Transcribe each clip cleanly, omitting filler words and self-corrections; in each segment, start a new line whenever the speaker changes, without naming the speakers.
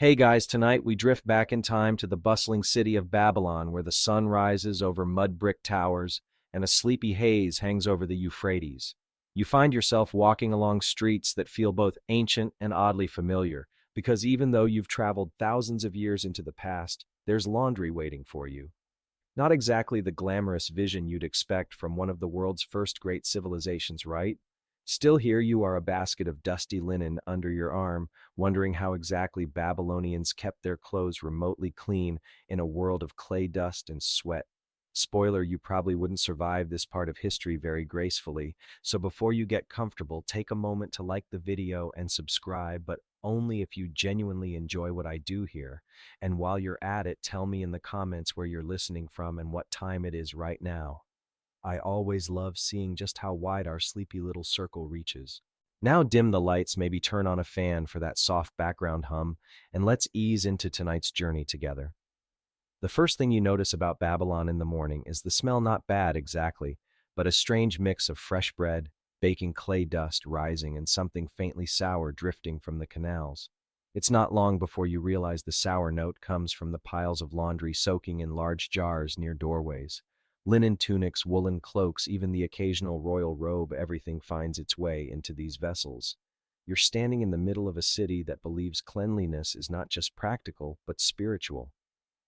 Hey guys, tonight we drift back in time to the bustling city of Babylon where the sun rises over mud brick towers and a sleepy haze hangs over the Euphrates. You find yourself walking along streets that feel both ancient and oddly familiar, because even though you've traveled thousands of years into the past, there's laundry waiting for you. Not exactly the glamorous vision you'd expect from one of the world's first great civilizations, right? Still here you are, a basket of dusty linen under your arm, wondering how exactly Babylonians kept their clothes remotely clean in a world of clay dust and sweat. Spoiler, you probably wouldn't survive this part of history very gracefully, so before you get comfortable, take a moment to like the video and subscribe, but only if you genuinely enjoy what I do here. And while you're at it, tell me in the comments where you're listening from and what time it is right now. I always love seeing just how wide our sleepy little circle reaches. Now dim the lights, maybe turn on a fan for that soft background hum, and let's ease into tonight's journey together. The first thing you notice about Babylon in the morning is the smell, not bad exactly, but a strange mix of fresh bread, baking clay dust rising, and something faintly sour drifting from the canals. It's not long before you realize the sour note comes from the piles of laundry soaking in large jars near doorways. Linen tunics, woolen cloaks, even the occasional royal robe, everything finds its way into these vessels. You're standing in the middle of a city that believes cleanliness is not just practical, but spiritual.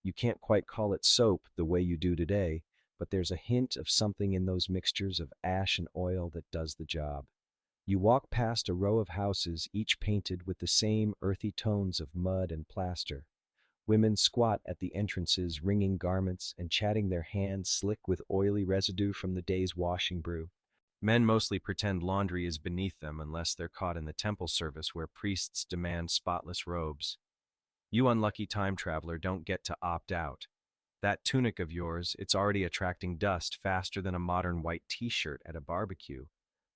You can't quite call it soap the way you do today, but there's a hint of something in those mixtures of ash and oil that does the job. You walk past a row of houses, each painted with the same earthy tones of mud and plaster. Women squat at the entrances, wringing garments and chatting, their hands slick with oily residue from the day's washing brew. Men mostly pretend laundry is beneath them unless they're caught in the temple service where priests demand spotless robes. You unlucky time traveler don't get to opt out. That tunic of yours, it's already attracting dust faster than a modern white t-shirt at a barbecue.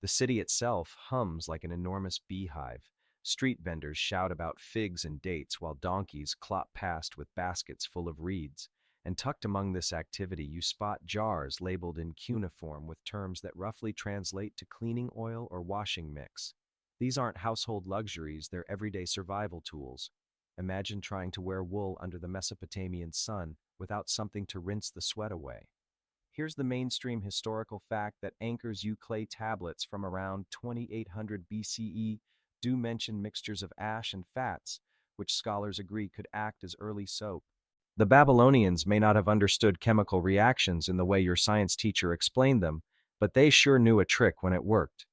The city itself hums like an enormous beehive. Street vendors shout about figs and dates while donkeys clop past with baskets full of reeds. And tucked among this activity, you spot jars labeled in cuneiform with terms that roughly translate to cleaning oil or washing mix. These aren't household luxuries, they're everyday survival tools. Imagine trying to wear wool under the Mesopotamian sun without something to rinse the sweat away. Here's the mainstream historical fact that anchors you: clay tablets from around 2800 BCE do mention mixtures of ash and fats, which scholars agree could act as early soap. The Babylonians may not have understood chemical reactions in the way your science teacher explained them, but they sure knew a trick when it worked.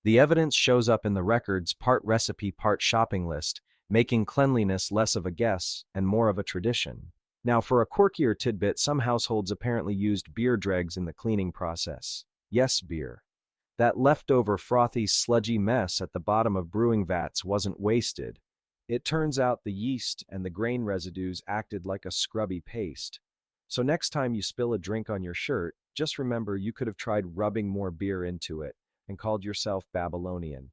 The evidence shows up in the records, part recipe, part shopping list, making cleanliness less of a guess and more of a tradition. Now, for a quirkier tidbit, some households apparently used beer dregs in the cleaning process. Yes, beer. That leftover frothy, sludgy mess at the bottom of brewing vats wasn't wasted. It turns out the yeast and the grain residues acted like a scrubby paste. So next time you spill a drink on your shirt, just remember you could have tried rubbing more beer into it and called yourself Babylonian.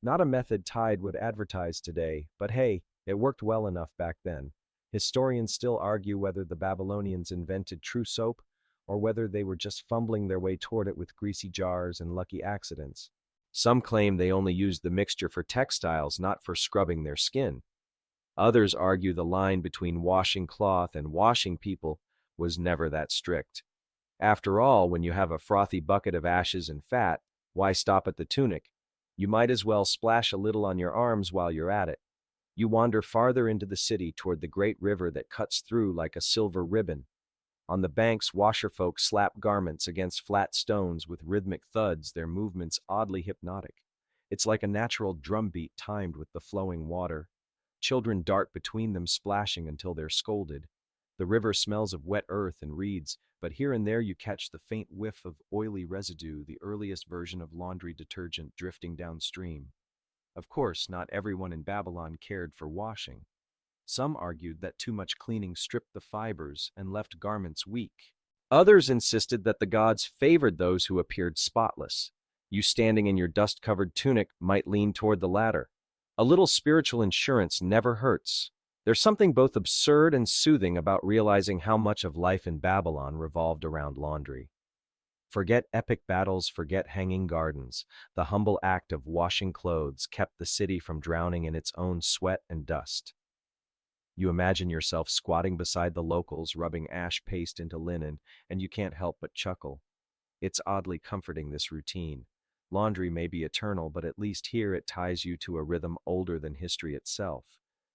Not a method Tide would advertise today, but hey, it worked well enough back then. Historians still argue whether the Babylonians invented true soap or whether they were just fumbling their way toward it with greasy jars and lucky accidents. Some claim they only used the mixture for textiles, not for scrubbing their skin. Others argue the line between washing cloth and washing people was never that strict. After all, when you have a frothy bucket of ashes and fat, why stop at the tunic? You might as well splash a little on your arms while you're at it. You wander farther into the city toward the great river that cuts through like a silver ribbon. On the banks, washerfolk slap garments against flat stones with rhythmic thuds, their movements oddly hypnotic. It's like a natural drumbeat timed with the flowing water. Children dart between them, splashing until they're scolded. The river smells of wet earth and reeds, but here and there you catch the faint whiff of oily residue, the earliest version of laundry detergent drifting downstream. Of course, not everyone in Babylon cared for washing. Some argued that too much cleaning stripped the fibers and left garments weak. Others insisted that the gods favored those who appeared spotless. You standing in your dust-covered tunic might lean toward the latter. A little spiritual insurance never hurts. There's something both absurd and soothing about realizing how much of life in Babylon revolved around laundry. Forget epic battles, forget hanging gardens. The humble act of washing clothes kept the city from drowning in its own sweat and dust. You imagine yourself squatting beside the locals, rubbing ash paste into linen, and you can't help but chuckle. It's oddly comforting, this routine. Laundry may be eternal, but at least here it ties you to a rhythm older than history itself.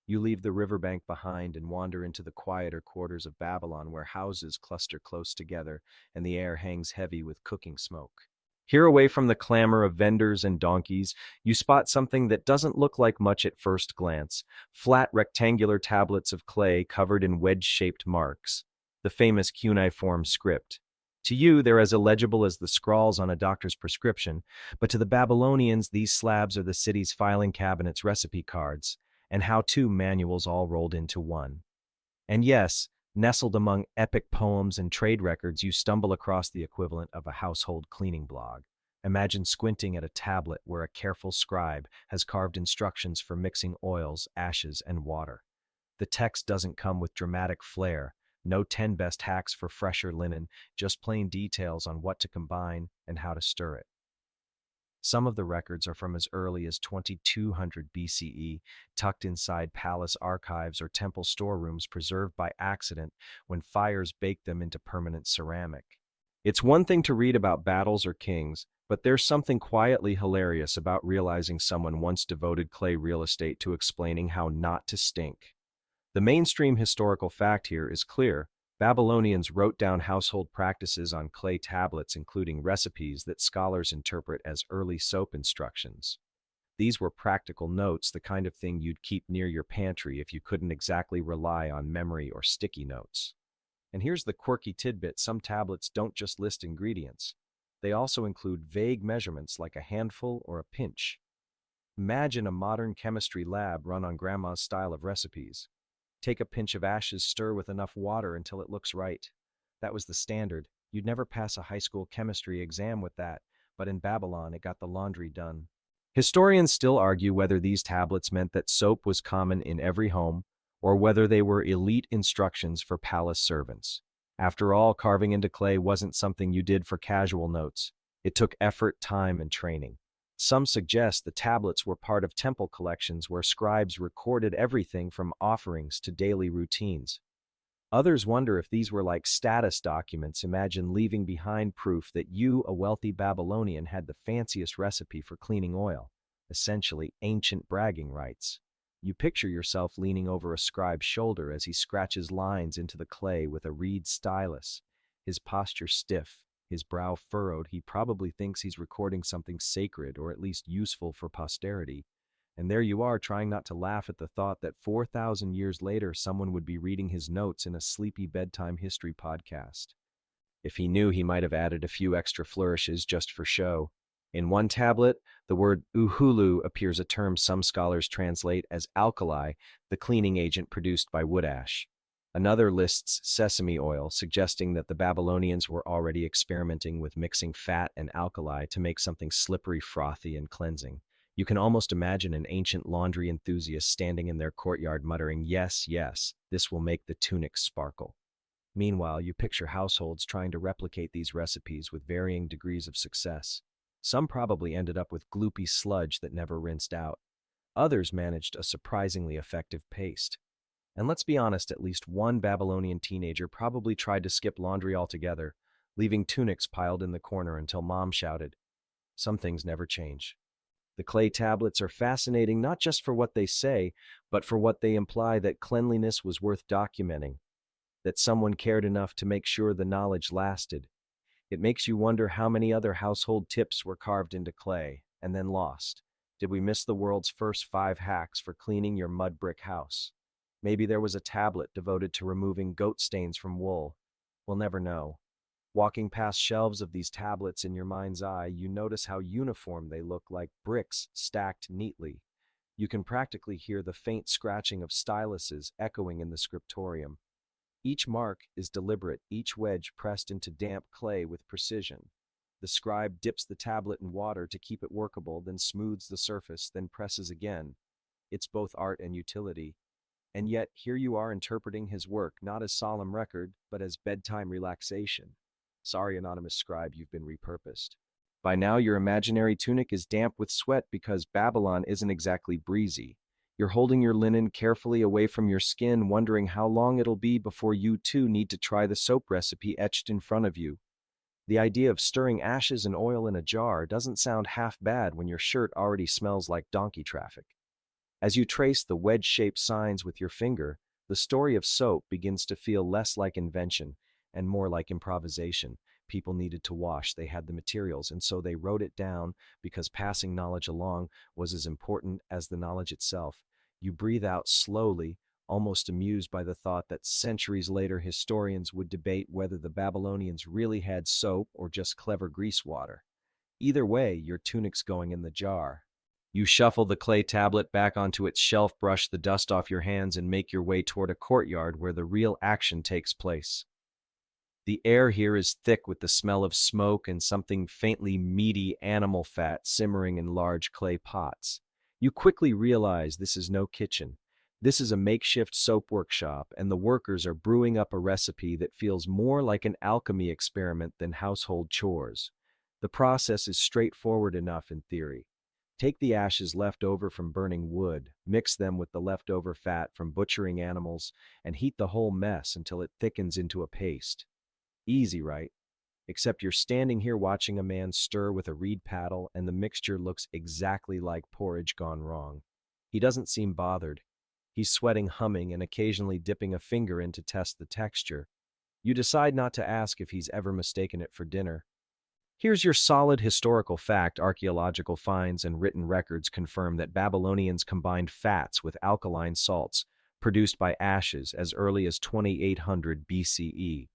You leave the riverbank behind and wander into the quieter quarters of Babylon, where houses cluster close together and the air hangs heavy with cooking smoke. Here, away from the clamor of vendors and donkeys, you spot something that doesn't look like much at first glance: flat rectangular tablets of clay covered in wedge-shaped marks, the famous cuneiform script. To you, they're as illegible as the scrawls on a doctor's prescription, but to the Babylonians, these slabs are the city's filing cabinet's recipe cards and how-to manuals all rolled into one. And yes, nestled among epic poems and trade records, you stumble across the equivalent of a household cleaning blog. Imagine squinting at a tablet where a careful scribe has carved instructions for mixing oils, ashes, and water. The text doesn't come with dramatic flair, no 10 best hacks for fresher linen, just plain details on what to combine and how to stir it. Some of the records are from as early as 2200 BCE, tucked inside palace archives or temple storerooms, preserved by accident when fires baked them into permanent ceramic. It's one thing to read about battles or kings, but there's something quietly hilarious about realizing someone once devoted clay real estate to explaining how not to stink. The mainstream historical fact here is clear. Babylonians wrote down household practices on clay tablets, including recipes that scholars interpret as early soap instructions. These were practical notes, the kind of thing you'd keep near your pantry if you couldn't exactly rely on memory or sticky notes. And here's the quirky tidbit: some tablets don't just list ingredients. They also include vague measurements like a handful or a pinch. Imagine a modern chemistry lab run on grandma's style of recipes. Take a pinch of ashes, stir with enough water until it looks right. That was the standard. You'd never pass a high school chemistry exam with that, but in Babylon it got the laundry done. Historians still argue whether these tablets meant that soap was common in every home, or whether they were elite instructions for palace servants. After all, carving into clay wasn't something you did for casual notes. It took effort, time, and training. Some suggest the tablets were part of temple collections where scribes recorded everything from offerings to daily routines. Others wonder if these were like status documents. Imagine leaving behind proof that you, a wealthy Babylonian, had the fanciest recipe for cleaning oil, essentially ancient bragging rights. You picture yourself leaning over a scribe's shoulder as he scratches lines into the clay with a reed stylus, his posture stiff, his brow furrowed. He probably thinks he's recording something sacred or at least useful for posterity. And there you are, trying not to laugh at the thought that 4,000 years later someone would be reading his notes in a sleepy bedtime history podcast. If he knew, he might have added a few extra flourishes just for show. In one tablet, the word uhulu appears, a term some scholars translate as alkali, the cleaning agent produced by wood ash. Another lists sesame oil, suggesting that the Babylonians were already experimenting with mixing fat and alkali to make something slippery, frothy, and cleansing. You can almost imagine an ancient laundry enthusiast standing in their courtyard muttering, "Yes, yes, this will make the tunic sparkle." Meanwhile, you picture households trying to replicate these recipes with varying degrees of success. Some probably ended up with gloopy sludge that never rinsed out. Others managed a surprisingly effective paste. And let's be honest, at least one Babylonian teenager probably tried to skip laundry altogether, leaving tunics piled in the corner until mom shouted. Some things never change. The clay tablets are fascinating not just for what they say, but for what they imply: that cleanliness was worth documenting, that someone cared enough to make sure the knowledge lasted. It makes you wonder how many other household tips were carved into clay and then lost. Did we miss the world's first 5 hacks for cleaning your mud brick house? Maybe there was a tablet devoted to removing goat stains from wool. We'll never know. Walking past shelves of these tablets in your mind's eye, you notice how uniform they look, like bricks stacked neatly. You can practically hear the faint scratching of styluses echoing in the scriptorium. Each mark is deliberate, each wedge pressed into damp clay with precision. The scribe dips the tablet in water to keep it workable, then smooths the surface, then presses again. It's both art and utility. And yet, here you are interpreting his work not as solemn record, but as bedtime relaxation. Sorry, anonymous scribe, you've been repurposed. By now, your imaginary tunic is damp with sweat because Babylon isn't exactly breezy. You're holding your linen carefully away from your skin, wondering how long it'll be before you too need to try the soap recipe etched in front of you. The idea of stirring ashes and oil in a jar doesn't sound half bad when your shirt already smells like donkey traffic. As you trace the wedge-shaped signs with your finger, the story of soap begins to feel less like invention and more like improvisation. People needed to wash, they had the materials, and so they wrote it down because passing knowledge along was as important as the knowledge itself. You breathe out slowly, almost amused by the thought that centuries later historians would debate whether the Babylonians really had soap or just clever grease water. Either way, your tunic's going in the jar. You shuffle the clay tablet back onto its shelf, brush the dust off your hands, and make your way toward a courtyard where the real action takes place. The air here is thick with the smell of smoke and something faintly meaty animal fat simmering in large clay pots. You quickly realize this is no kitchen. This is a makeshift soap workshop, and the workers are brewing up a recipe that feels more like an alchemy experiment than household chores. The process is straightforward enough in theory. Take the ashes left over from burning wood, mix them with the leftover fat from butchering animals, and heat the whole mess until it thickens into a paste. Easy, right? Except you're standing here watching a man stir with a reed paddle, and the mixture looks exactly like porridge gone wrong. He doesn't seem bothered. He's sweating, humming, and occasionally dipping a finger in to test the texture. You decide not to ask if he's ever mistaken it for dinner. Here's your solid historical fact. Archaeological finds and written records confirm that Babylonians combined fats with alkaline salts produced by ashes as early as 2800 BCE.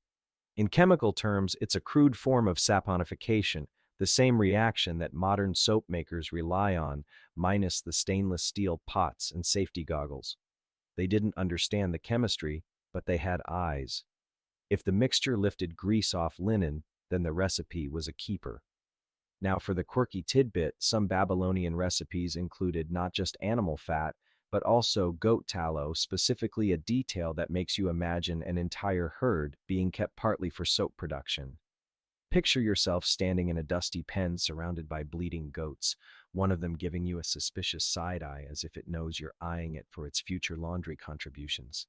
In chemical terms, it's a crude form of saponification, the same reaction that modern soap makers rely on, minus the stainless steel pots and safety goggles. They didn't understand the chemistry, but they had eyes. If the mixture lifted grease off linen, then the recipe was a keeper. Now for the quirky tidbit, some Babylonian recipes included not just animal fat, but also goat tallow, specifically a detail that makes you imagine an entire herd being kept partly for soap production. Picture yourself standing in a dusty pen surrounded by bleeding goats, one of them giving you a suspicious side eye as if it knows you're eyeing it for its future laundry contributions.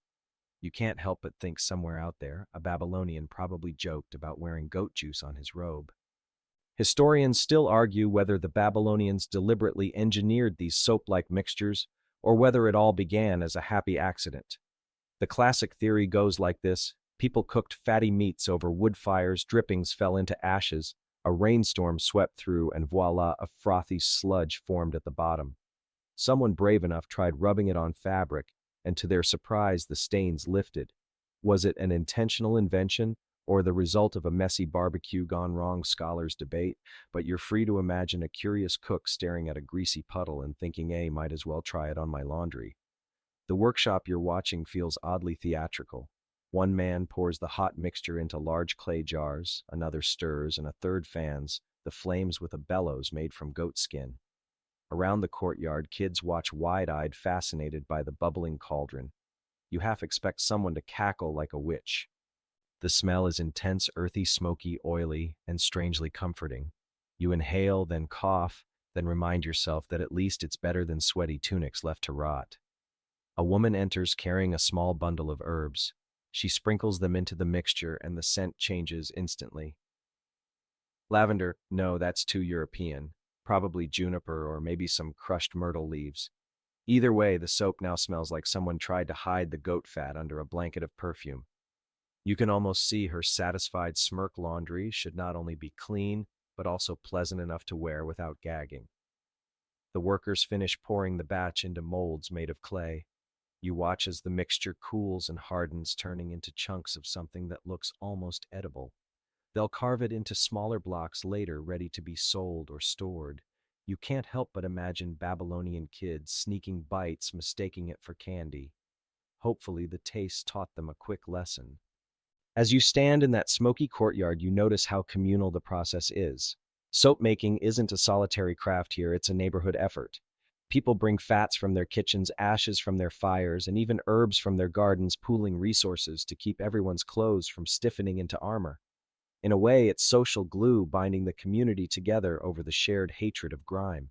You can't help but think somewhere out there, a Babylonian probably joked about wearing goat juice on his robe. Historians still argue whether the Babylonians deliberately engineered these soap-like mixtures or whether it all began as a happy accident. The classic theory goes like this: people cooked fatty meats over wood fires, drippings fell into ashes, a rainstorm swept through, and voila, a frothy sludge formed at the bottom. Someone brave enough tried rubbing it on fabric, and to their surprise, the stains lifted. Was it an intentional invention, or the result of a messy barbecue gone wrong? Scholars debate, but you're free to imagine a curious cook staring at a greasy puddle and thinking, hey, might as well try it on my laundry. The workshop you're watching feels oddly theatrical. One man pours the hot mixture into large clay jars, another stirs, and a third fans the flames with a bellows made from goat skin. Around the courtyard, kids watch wide-eyed, fascinated by the bubbling cauldron. You half expect someone to cackle like a witch. The smell is intense, earthy, smoky, oily, and strangely comforting. You inhale, then cough, then remind yourself that at least it's better than sweaty tunics left to rot. A woman enters carrying a small bundle of herbs. She sprinkles them into the mixture, and the scent changes instantly. Lavender? No, that's too European. Probably juniper or maybe some crushed myrtle leaves. Either way, the soap now smells like someone tried to hide the goat fat under a blanket of perfume. You can almost see her satisfied smirk. Laundry should not only be clean, but also pleasant enough to wear without gagging. The workers finish pouring the batch into molds made of clay. You watch as the mixture cools and hardens, turning into chunks of something that looks almost edible. They'll carve it into smaller blocks later, ready to be sold or stored. You can't help but imagine Babylonian kids sneaking bites, mistaking it for candy. Hopefully, the taste taught them a quick lesson. As you stand in that smoky courtyard, you notice how communal the process is. Soap making isn't a solitary craft here, it's a neighborhood effort. People bring fats from their kitchens, ashes from their fires, and even herbs from their gardens, pooling resources to keep everyone's clothes from stiffening into armor. In a way, it's social glue binding the community together over the shared hatred of grime.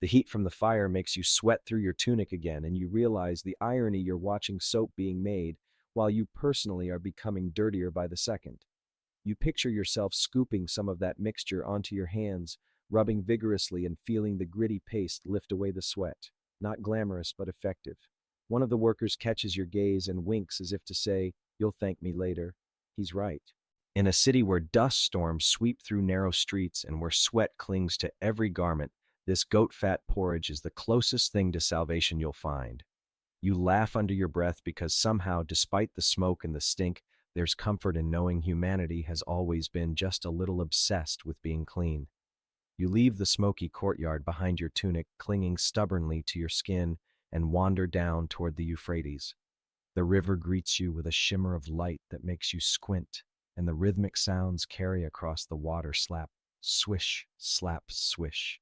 The heat from the fire makes you sweat through your tunic again, and you realize the irony: you're watching soap being made, while you personally are becoming dirtier by the second. You picture yourself scooping some of that mixture onto your hands, rubbing vigorously and feeling the gritty paste lift away the sweat. Not glamorous, but effective. One of the workers catches your gaze and winks as if to say, "You'll thank me later." He's right. In a city where dust storms sweep through narrow streets and where sweat clings to every garment, this goat fat porridge is the closest thing to salvation you'll find. You laugh under your breath because somehow, despite the smoke and the stink, there's comfort in knowing humanity has always been just a little obsessed with being clean. You leave the smoky courtyard behind your tunic, clinging stubbornly to your skin, and wander down toward the Euphrates. The river greets you with a shimmer of light that makes you squint, and the rhythmic sounds carry across the water: slap, swish, slap, swish.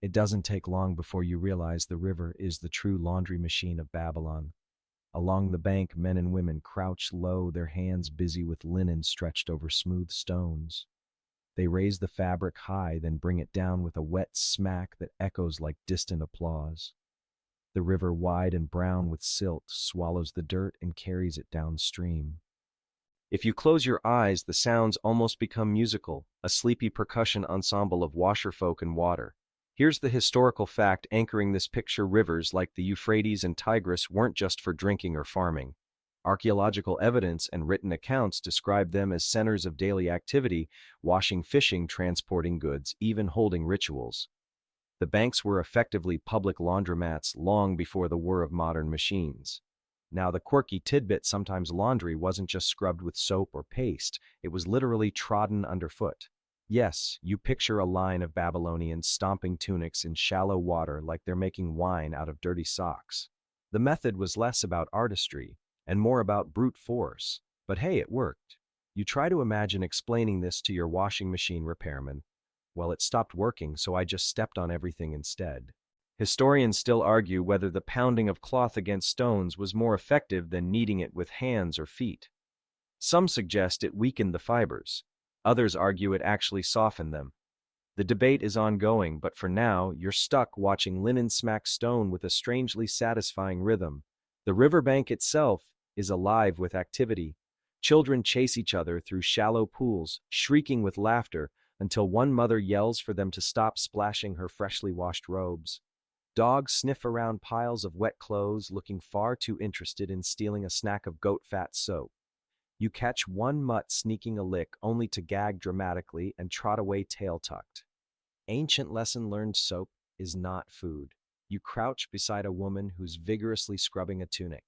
It doesn't take long before you realize the river is the true laundry machine of Babylon. Along the bank, men and women crouch low, their hands busy with linen stretched over smooth stones. They raise the fabric high, then bring it down with a wet smack that echoes like distant applause. The river, wide and brown with silt, swallows the dirt and carries it downstream. If you close your eyes, the sounds almost become musical, a sleepy percussion ensemble of washerfolk and water. Here's the historical fact anchoring this picture: rivers like the Euphrates and Tigris weren't just for drinking or farming. Archaeological evidence and written accounts describe them as centers of daily activity: washing, fishing, transporting goods, even holding rituals. The banks were effectively public laundromats long before the whir of modern machines. Now, the quirky tidbit: sometimes laundry wasn't just scrubbed with soap or paste, it was literally trodden underfoot. Yes, you picture a line of Babylonians stomping tunics in shallow water like they're making wine out of dirty socks. The method was less about artistry and more about brute force, but hey, it worked. You try to imagine explaining this to your washing machine repairman. "Well, it stopped working, so I just stepped on everything instead." Historians still argue whether the pounding of cloth against stones was more effective than kneading it with hands or feet. Some suggest it weakened the fibers. Others argue it actually softened them. The debate is ongoing, but for now, you're stuck watching linen smack stone with a strangely satisfying rhythm. The riverbank itself is alive with activity. Children chase each other through shallow pools, shrieking with laughter, until one mother yells for them to stop splashing her freshly washed robes. Dogs sniff around piles of wet clothes, looking far too interested in stealing a snack of goat fat soap. You catch one mutt sneaking a lick, only to gag dramatically and trot away tail tucked. Ancient lesson learned: soap is not food. You crouch beside a woman who's vigorously scrubbing a tunic.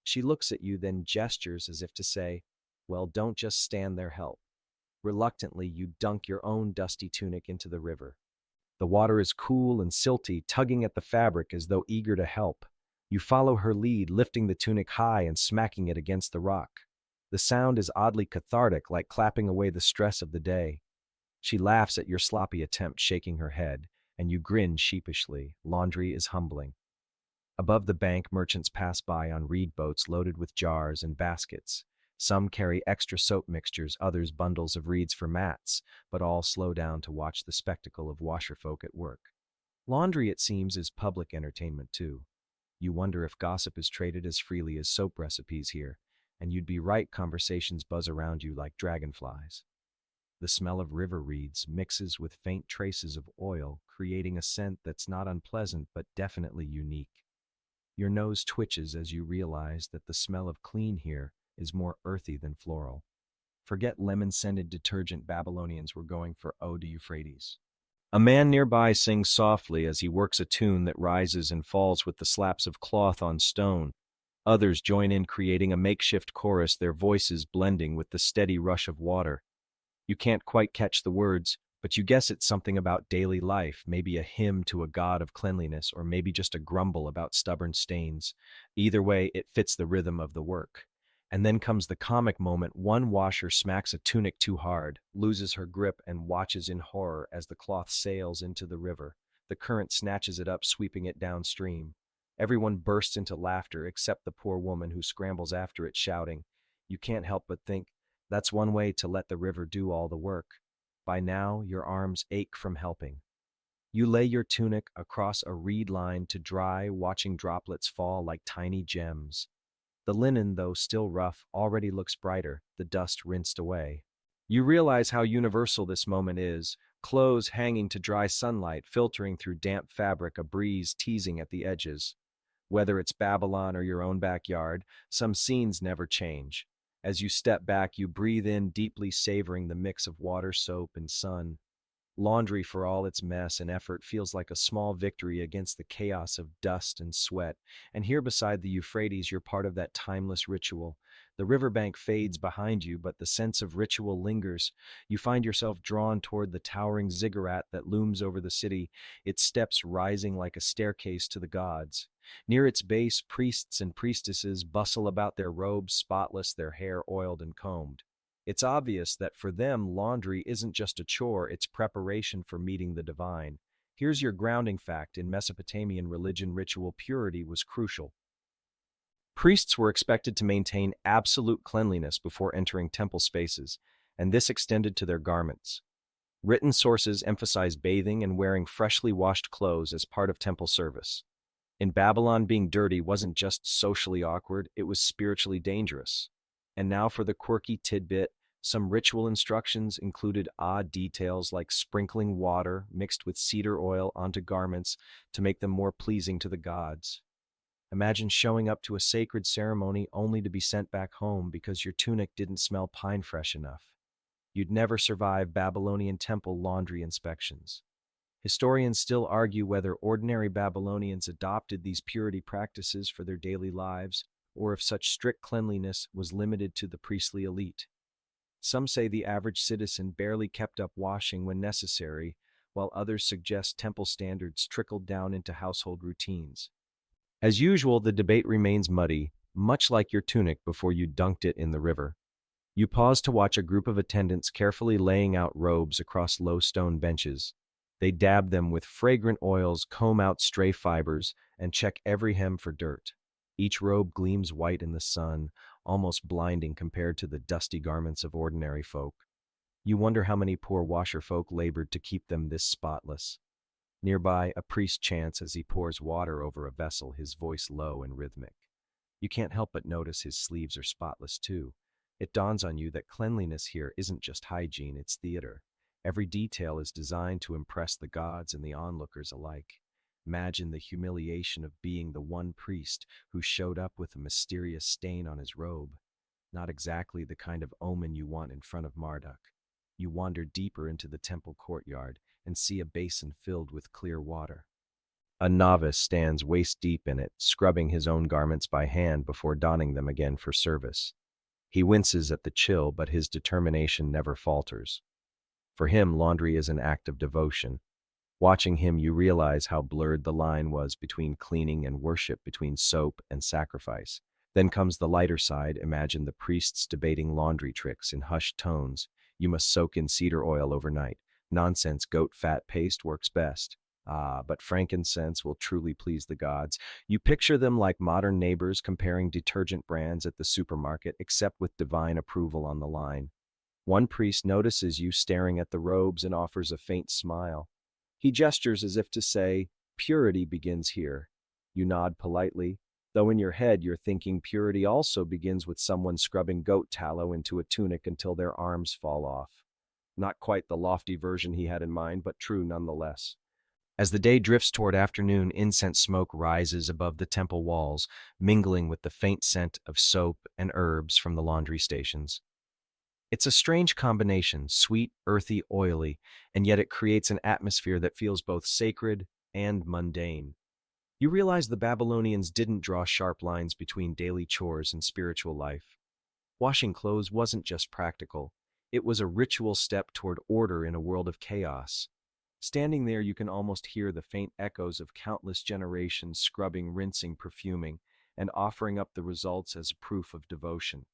She looks at you, then gestures as if to say, "Well, don't just stand there, help." Reluctantly, you dunk your own dusty tunic into the river. The water is cool and silty, tugging at the fabric as though eager to help. You follow her lead, lifting the tunic high and smacking it against the rock. The sound is oddly cathartic, like clapping away the stress of the day. She laughs at your sloppy attempt, shaking her head, and you grin sheepishly. Laundry is humbling. Above the bank, merchants pass by on reed boats loaded with jars and baskets. Some carry extra soap mixtures, others bundles of reeds for mats, but all slow down to watch the spectacle of washerfolk at work. Laundry, it seems, is public entertainment too. You wonder if gossip is traded as freely as soap recipes here, and you'd be right, conversations buzz around you like dragonflies. The smell of river reeds mixes with faint traces of oil, creating a scent that's not unpleasant but definitely unique. Your nose twitches as you realize that the smell of clean here is more earthy than floral. Forget lemon-scented detergent, Babylonians were going for eau de Euphrates. A man nearby sings softly as he works a tune that rises and falls with the slaps of cloth on stone. Others join in, creating a makeshift chorus, their voices blending with the steady rush of water. You can't quite catch the words, but you guess it's something about daily life, maybe a hymn to a god of cleanliness, or maybe just a grumble about stubborn stains. Either way, it fits the rhythm of the work. And then comes the comic moment: one washer smacks a tunic too hard, loses her grip, and watches in horror as the cloth sails into the river. The current snatches it up, sweeping it downstream. Everyone bursts into laughter except the poor woman, who scrambles after it, shouting. You can't help but think, that's one way to let the river do all the work. By now, your arms ache from helping. You lay your tunic across a reed line to dry, watching droplets fall like tiny gems. The linen, though still rough, already looks brighter, the dust rinsed away. You realize how universal this moment is, clothes hanging to dry sunlight filtering through damp fabric, a breeze teasing at the edges. Whether it's Babylon or your own backyard, some scenes never change. As you step back, you breathe in deeply, savoring the mix of water, soap, and sun. Laundry, for all its mess and effort, feels like a small victory against the chaos of dust and sweat. And here beside the Euphrates, you're part of that timeless ritual. The riverbank fades behind you, but the sense of ritual lingers. You find yourself drawn toward the towering ziggurat that looms over the city, its steps rising like a staircase to the gods. Near its base, priests and priestesses bustle about, their robes spotless, their hair oiled and combed. It's obvious that for them, laundry isn't just a chore, it's preparation for meeting the divine. Here's your grounding fact: in Mesopotamian religion, ritual purity was crucial. Priests were expected to maintain absolute cleanliness before entering temple spaces, and this extended to their garments. Written sources emphasize bathing and wearing freshly washed clothes as part of temple service. In Babylon, being dirty wasn't just socially awkward, it was spiritually dangerous. And now for the quirky tidbit: some ritual instructions included odd details like sprinkling water mixed with cedar oil onto garments to make them more pleasing to the gods. Imagine showing up to a sacred ceremony only to be sent back home because your tunic didn't smell pine fresh enough. You'd never survive Babylonian temple laundry inspections. Historians still argue whether ordinary Babylonians adopted these purity practices for their daily lives, or if such strict cleanliness was limited to the priestly elite. Some say the average citizen barely kept up washing when necessary, while others suggest temple standards trickled down into household routines. As usual, the debate remains muddy, much like your tunic before you dunked it in the river. You pause to watch a group of attendants carefully laying out robes across low stone benches. They dab them with fragrant oils, comb out stray fibers, and check every hem for dirt. Each robe gleams white in the sun, almost blinding compared to the dusty garments of ordinary folk. You wonder how many poor washerfolk labored to keep them this spotless. Nearby, a priest chants as he pours water over a vessel, his voice low and rhythmic. You can't help but notice his sleeves are spotless too. It dawns on you that cleanliness here isn't just hygiene, it's theater. Every detail is designed to impress the gods and the onlookers alike. Imagine the humiliation of being the one priest who showed up with a mysterious stain on his robe. Not exactly the kind of omen you want in front of Marduk. You wander deeper into the temple courtyard and see a basin filled with clear water. A novice stands waist-deep in it, scrubbing his own garments by hand before donning them again for service. He winces at the chill, but his determination never falters. For him, laundry is an act of devotion. Watching him, you realize how blurred the line was between cleaning and worship, between soap and sacrifice. Then comes the lighter side. Imagine the priests debating laundry tricks in hushed tones. You must soak in cedar oil overnight. Nonsense, goat fat paste works best. Ah, but frankincense will truly please the gods. You picture them like modern neighbors comparing detergent brands at the supermarket, except with divine approval on the line. One priest notices you staring at the robes and offers a faint smile. He gestures as if to say, "Purity begins here." You nod politely, though in your head you're thinking purity also begins with someone scrubbing goat tallow into a tunic until their arms fall off. Not quite the lofty version he had in mind, but true nonetheless. As the day drifts toward afternoon, incense smoke rises above the temple walls, mingling with the faint scent of soap and herbs from the laundry stations. It's a strange combination, sweet, earthy, oily, and yet it creates an atmosphere that feels both sacred and mundane. You realize the Babylonians didn't draw sharp lines between daily chores and spiritual life. Washing clothes wasn't just practical, it was a ritual step toward order in a world of chaos. Standing there, you can almost hear the faint echoes of countless generations scrubbing, rinsing, perfuming, and offering up the results as a proof of devotion.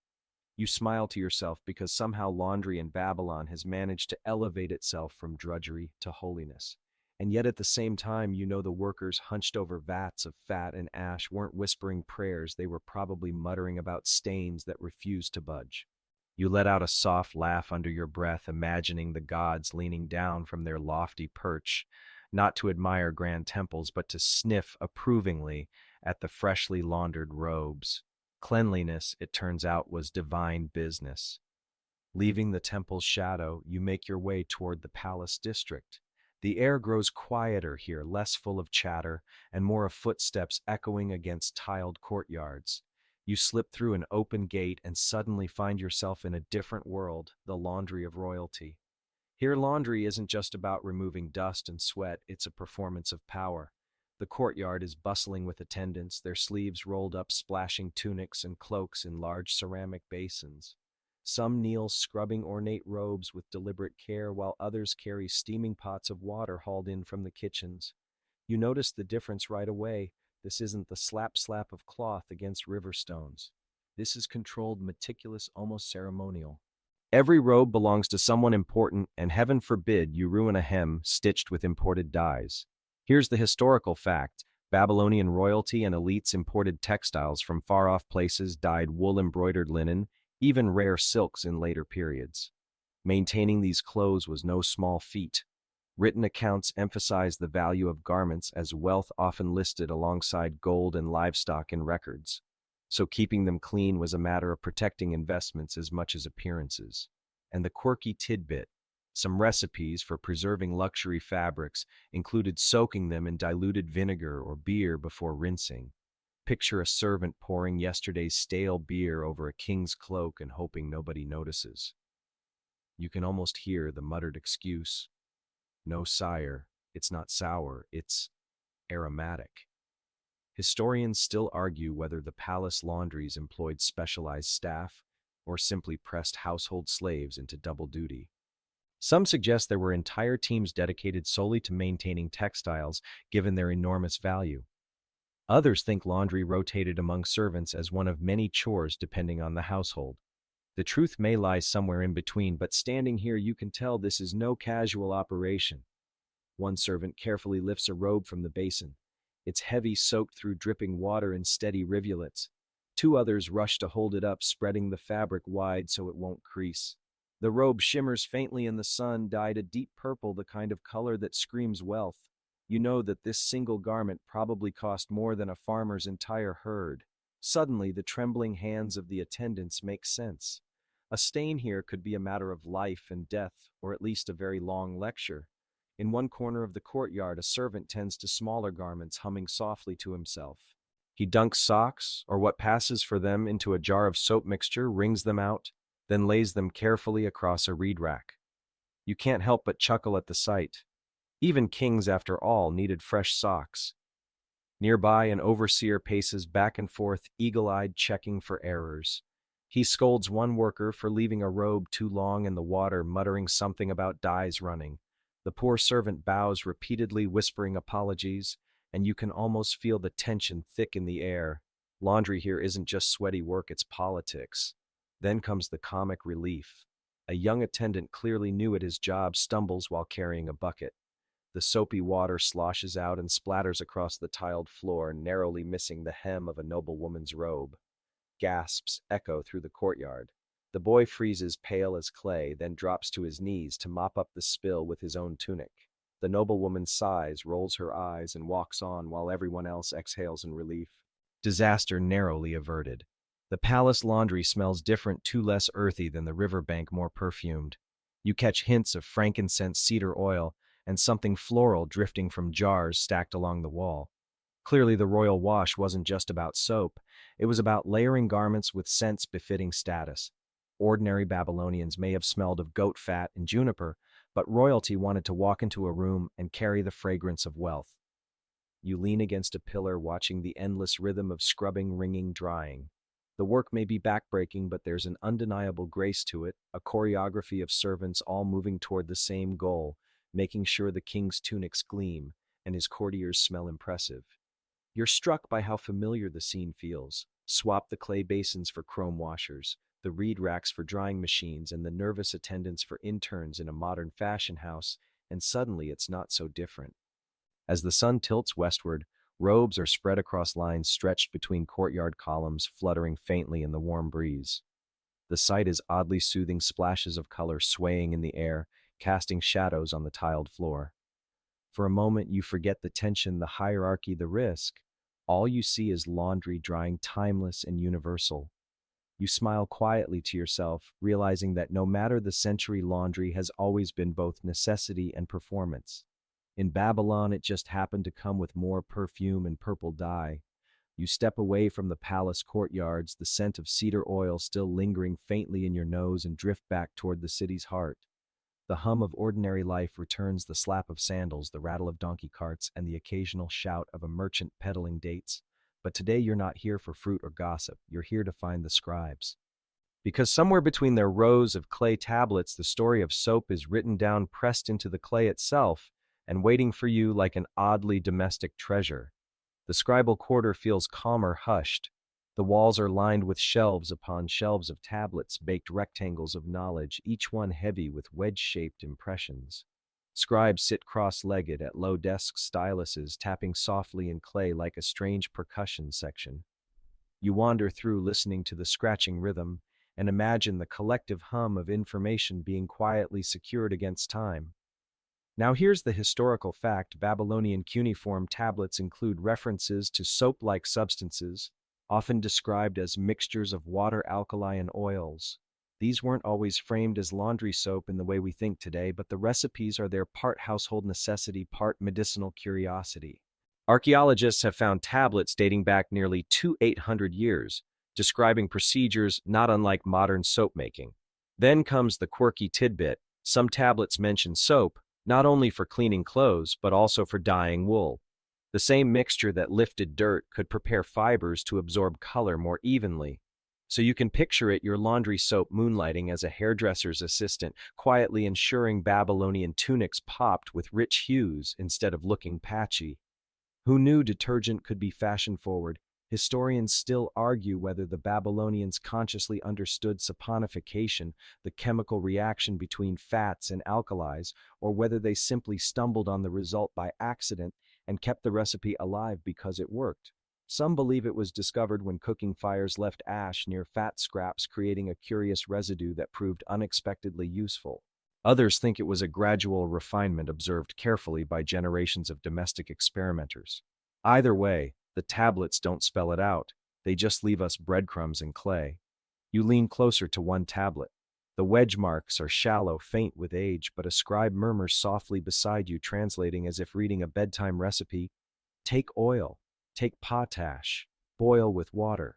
You smile to yourself because somehow laundry in Babylon has managed to elevate itself from drudgery to holiness. And yet at the same time, you know the workers hunched over vats of fat and ash weren't whispering prayers, they were probably muttering about stains that refused to budge. You let out a soft laugh under your breath, imagining the gods leaning down from their lofty perch. not to admire grand temples, but to sniff approvingly at the freshly laundered robes. Cleanliness, it turns out, was divine business. Leaving the temple's shadow, you make your way toward the palace district. The air grows quieter here, less full of chatter, and more of footsteps echoing against tiled courtyards. You slip through an open gate and suddenly find yourself in a different world, the laundry of royalty. Here, laundry isn't just about removing dust and sweat, it's a performance of power. The courtyard is bustling with attendants, their sleeves rolled up, splashing tunics and cloaks in large ceramic basins. Some kneel scrubbing ornate robes with deliberate care, while others carry steaming pots of water hauled in from the kitchens. You notice the difference right away. This isn't the slap of cloth against river stones. This is controlled, meticulous, almost ceremonial. Every robe belongs to someone important, and heaven forbid you ruin a hem stitched with imported dyes. Here's the historical fact. Babylonian royalty and elites imported textiles from far-off places, dyed wool-embroidered linen, even rare silks in later periods. Maintaining these clothes was no small feat. Written accounts emphasize the value of garments as wealth often listed alongside gold and livestock in records. So keeping them clean was a matter of protecting investments as much as appearances. And the quirky tidbit, some recipes for preserving luxury fabrics included soaking them in diluted vinegar or beer before rinsing. Picture a servant pouring yesterday's stale beer over a king's cloak and hoping nobody notices. You can almost hear the muttered excuse. No, sire, it's not sour, it's aromatic. Historians still argue whether the palace laundries employed specialized staff or simply pressed household slaves into double duty. Some suggest there were entire teams dedicated solely to maintaining textiles, given their enormous value. Others think laundry rotated among servants as one of many chores depending on the household. The truth may lie somewhere in between, but standing here you can tell this is no casual operation. One servant carefully lifts a robe from the basin. It's heavy, soaked through dripping water in steady rivulets. Two others rush to hold it up, spreading the fabric wide so it won't crease. The robe shimmers faintly in the sun, dyed a deep purple, the kind of color that screams wealth. You know that this single garment probably cost more than a farmer's entire herd. Suddenly, the trembling hands of the attendants make sense. A stain here could be a matter of life and death, or at least a very long lecture. In one corner of the courtyard, a servant tends to smaller garments, humming softly to himself. He dunks socks, or what passes for them, into a jar of soap mixture, wrings them out, then lays them carefully across a reed rack. You can't help but chuckle at the sight. Even kings, after all, needed fresh socks. Nearby, an overseer paces back and forth, eagle-eyed, checking for errors. He scolds one worker for leaving a robe too long in the water, muttering something about dyes running. The poor servant bows repeatedly, whispering apologies, and you can almost feel the tension thick in the air. Laundry here isn't just sweaty work, it's politics. Then comes the comic relief. A young attendant, clearly new at his job, stumbles while carrying a bucket. The soapy water sloshes out and splatters across the tiled floor, narrowly missing the hem of a noblewoman's robe. Gasps echo through the courtyard. The boy freezes, pale as clay, then drops to his knees to mop up the spill with his own tunic. The noblewoman sighs, rolls her eyes, and walks on while everyone else exhales in relief. Disaster narrowly averted. The palace laundry smells different, too less earthy than the riverbank, more perfumed. You catch hints of frankincense, cedar oil, and something floral drifting from jars stacked along the wall. Clearly, the royal wash wasn't just about soap. It was about layering garments with scents befitting status. Ordinary Babylonians may have smelled of goat fat and juniper, but royalty wanted to walk into a room and carry the fragrance of wealth. You lean against a pillar, watching the endless rhythm of scrubbing, wringing, drying. The work may be backbreaking, but there's an undeniable grace to it, a choreography of servants all moving toward the same goal, making sure the king's tunics gleam and his courtiers smell impressive. You're struck by how familiar the scene feels. Swap the clay basins for chrome washers, the reed racks for drying machines, and the nervous attendants for interns in a modern fashion house, and suddenly it's not so different. As the sun tilts westward, robes are spread across lines stretched between courtyard columns, fluttering faintly in the warm breeze. The sight is oddly soothing, splashes of color swaying in the air, casting shadows on the tiled floor. For a moment, you forget the tension, the hierarchy, the risk. All you see is laundry drying, timeless and universal. You smile quietly to yourself, realizing that no matter the century, laundry has always been both necessity and performance. In Babylon, it just happened to come with more perfume and purple dye. You step away from the palace courtyards, the scent of cedar oil still lingering faintly in your nose, and drift back toward the city's heart. The hum of ordinary life returns, the slap of sandals, the rattle of donkey carts, and the occasional shout of a merchant peddling dates. But today you're not here for fruit or gossip, you're here to find the scribes. Because somewhere between their rows of clay tablets, the story of soap is written down, pressed into the clay itself, and waiting for you like an oddly domestic treasure. The scribal quarter feels calmer, hushed. The walls are lined with shelves upon shelves of tablets, baked rectangles of knowledge, each one heavy with wedge-shaped impressions. Scribes sit cross-legged at low desks, styluses tapping softly in clay like a strange percussion section. You wander through, listening to the scratching rhythm, and imagine the collective hum of information being quietly secured against time. Now here's the historical fact: Babylonian cuneiform tablets include references to soap-like substances, often described as mixtures of water, alkali, and oils. These weren't always framed as laundry soap in the way we think today, but the recipes are there, part household necessity, part medicinal curiosity. Archaeologists have found tablets dating back nearly 800 years, describing procedures not unlike modern soap making. Then comes the quirky tidbit: some tablets mention soap, not only for cleaning clothes, but also for dyeing wool. The same mixture that lifted dirt could prepare fibers to absorb color more evenly. So you can picture it, your laundry soap moonlighting as a hairdresser's assistant, quietly ensuring Babylonian tunics popped with rich hues instead of looking patchy. Who knew detergent could be fashion-forward? Historians still argue whether the Babylonians consciously understood saponification, the chemical reaction between fats and alkalis, or whether they simply stumbled on the result by accident and kept the recipe alive because it worked. Some believe it was discovered when cooking fires left ash near fat scraps, creating a curious residue that proved unexpectedly useful. Others think it was a gradual refinement observed carefully by generations of domestic experimenters. Either way, the tablets don't spell it out. They just leave us breadcrumbs and clay. You lean closer to one tablet. The wedge marks are shallow, faint with age, but a scribe murmurs softly beside you, translating as if reading a bedtime recipe. Take oil, take potash, boil with water.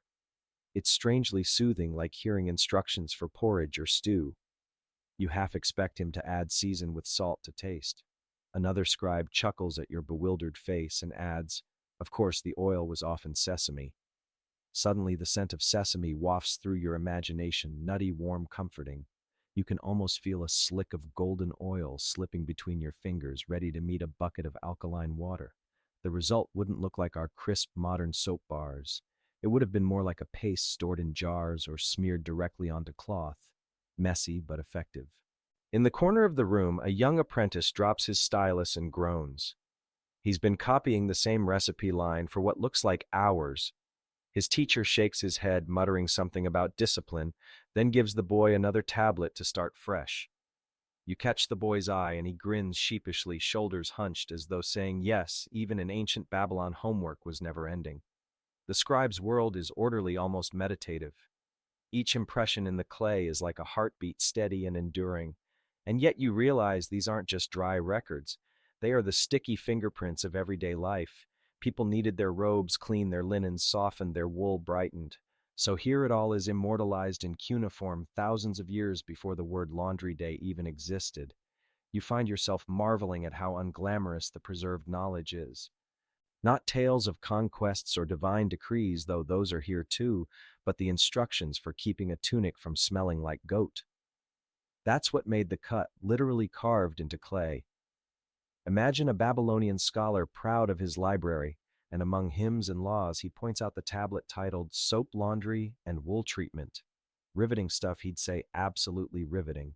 It's strangely soothing, like hearing instructions for porridge or stew. You half expect him to add season with salt to taste. Another scribe chuckles at your bewildered face and adds, of course, the oil was often sesame. Suddenly, the scent of sesame wafts through your imagination, nutty, warm, comforting. You can almost feel a slick of golden oil slipping between your fingers, ready to meet a bucket of alkaline water. The result wouldn't look like our crisp, modern soap bars. It would have been more like a paste stored in jars or smeared directly onto cloth. Messy but effective. In the corner of the room, a young apprentice drops his stylus and groans. He's been copying the same recipe line for what looks like hours. His teacher shakes his head, muttering something about discipline, then gives the boy another tablet to start fresh. You catch the boy's eye, and he grins sheepishly, shoulders hunched, as though saying, yes, even in ancient Babylon, homework was never ending. The scribe's world is orderly, almost meditative. Each impression in the clay is like a heartbeat, steady and enduring. And yet you realize these aren't just dry records. They are the sticky fingerprints of everyday life. People kneaded their robes, cleaned their linens, softened, their wool brightened. So here it all is, immortalized in cuneiform, thousands of years before the word laundry day even existed. You find yourself marveling at how unglamorous the preserved knowledge is. Not tales of conquests or divine decrees, though those are here too, but the instructions for keeping a tunic from smelling like goat. That's what made the cut, literally carved into clay. Imagine a Babylonian scholar proud of his library, and among hymns and laws he points out the tablet titled Soap, Laundry, and Wool Treatment. Riveting stuff, he'd say, absolutely riveting.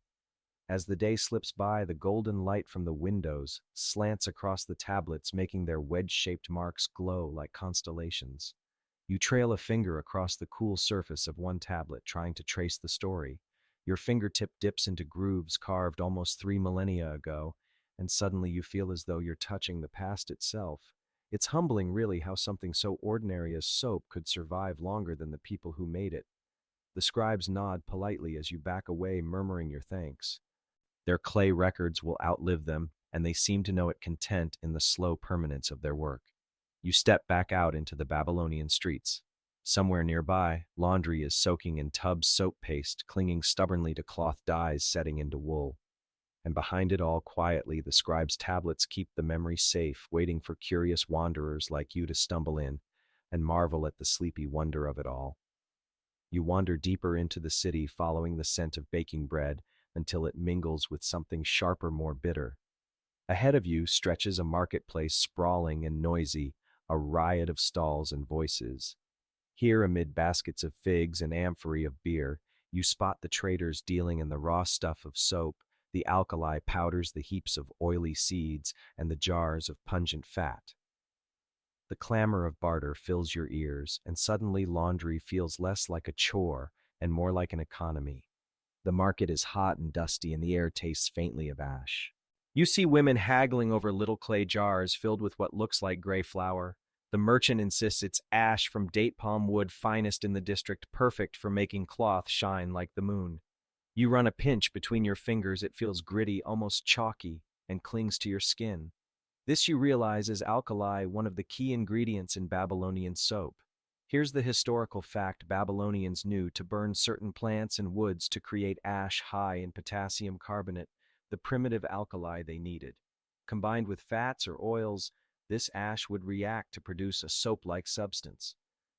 As the day slips by, the golden light from the windows slants across the tablets, making their wedge-shaped marks glow like constellations. You trail a finger across the cool surface of one tablet, trying to trace the story. Your fingertip dips into grooves carved almost 3 millennia ago, and suddenly you feel as though you're touching the past itself. It's humbling, really, how something so ordinary as soap could survive longer than the people who made it. The scribes nod politely as you back away, murmuring your thanks. Their clay records will outlive them, and they seem to know it content in the slow permanence of their work. You step back out into the Babylonian streets. Somewhere nearby, laundry is soaking in tubs soap paste, clinging stubbornly to cloth dyes setting into wool. And behind it all, quietly, the scribe's tablets keep the memory safe, waiting for curious wanderers like you to stumble in and marvel at the sleepy wonder of it all. You wander deeper into the city, following the scent of baking bread until it mingles with something sharper, more bitter. Ahead of you stretches a marketplace, sprawling and noisy, a riot of stalls and voices. Here, amid baskets of figs and amphorae of beer, you spot the traders dealing in the raw stuff of soap, the alkali powders, the heaps of oily seeds, and the jars of pungent fat. The clamor of barter fills your ears, and suddenly laundry feels less like a chore and more like an economy. The market is hot and dusty, and the air tastes faintly of ash. You see women haggling over little clay jars filled with what looks like gray flour. The merchant insists it's ash from date palm wood, finest in the district, perfect for making cloth shine like the moon. You run a pinch between your fingers. It feels gritty, almost chalky, and clings to your skin. This, you realize, is alkali, one of the key ingredients in Babylonian soap. Here's the historical fact: Babylonians knew to burn certain plants and woods to create ash high in potassium carbonate, the primitive alkali they needed. Combined with fats or oils, this ash would react to produce a soap-like substance.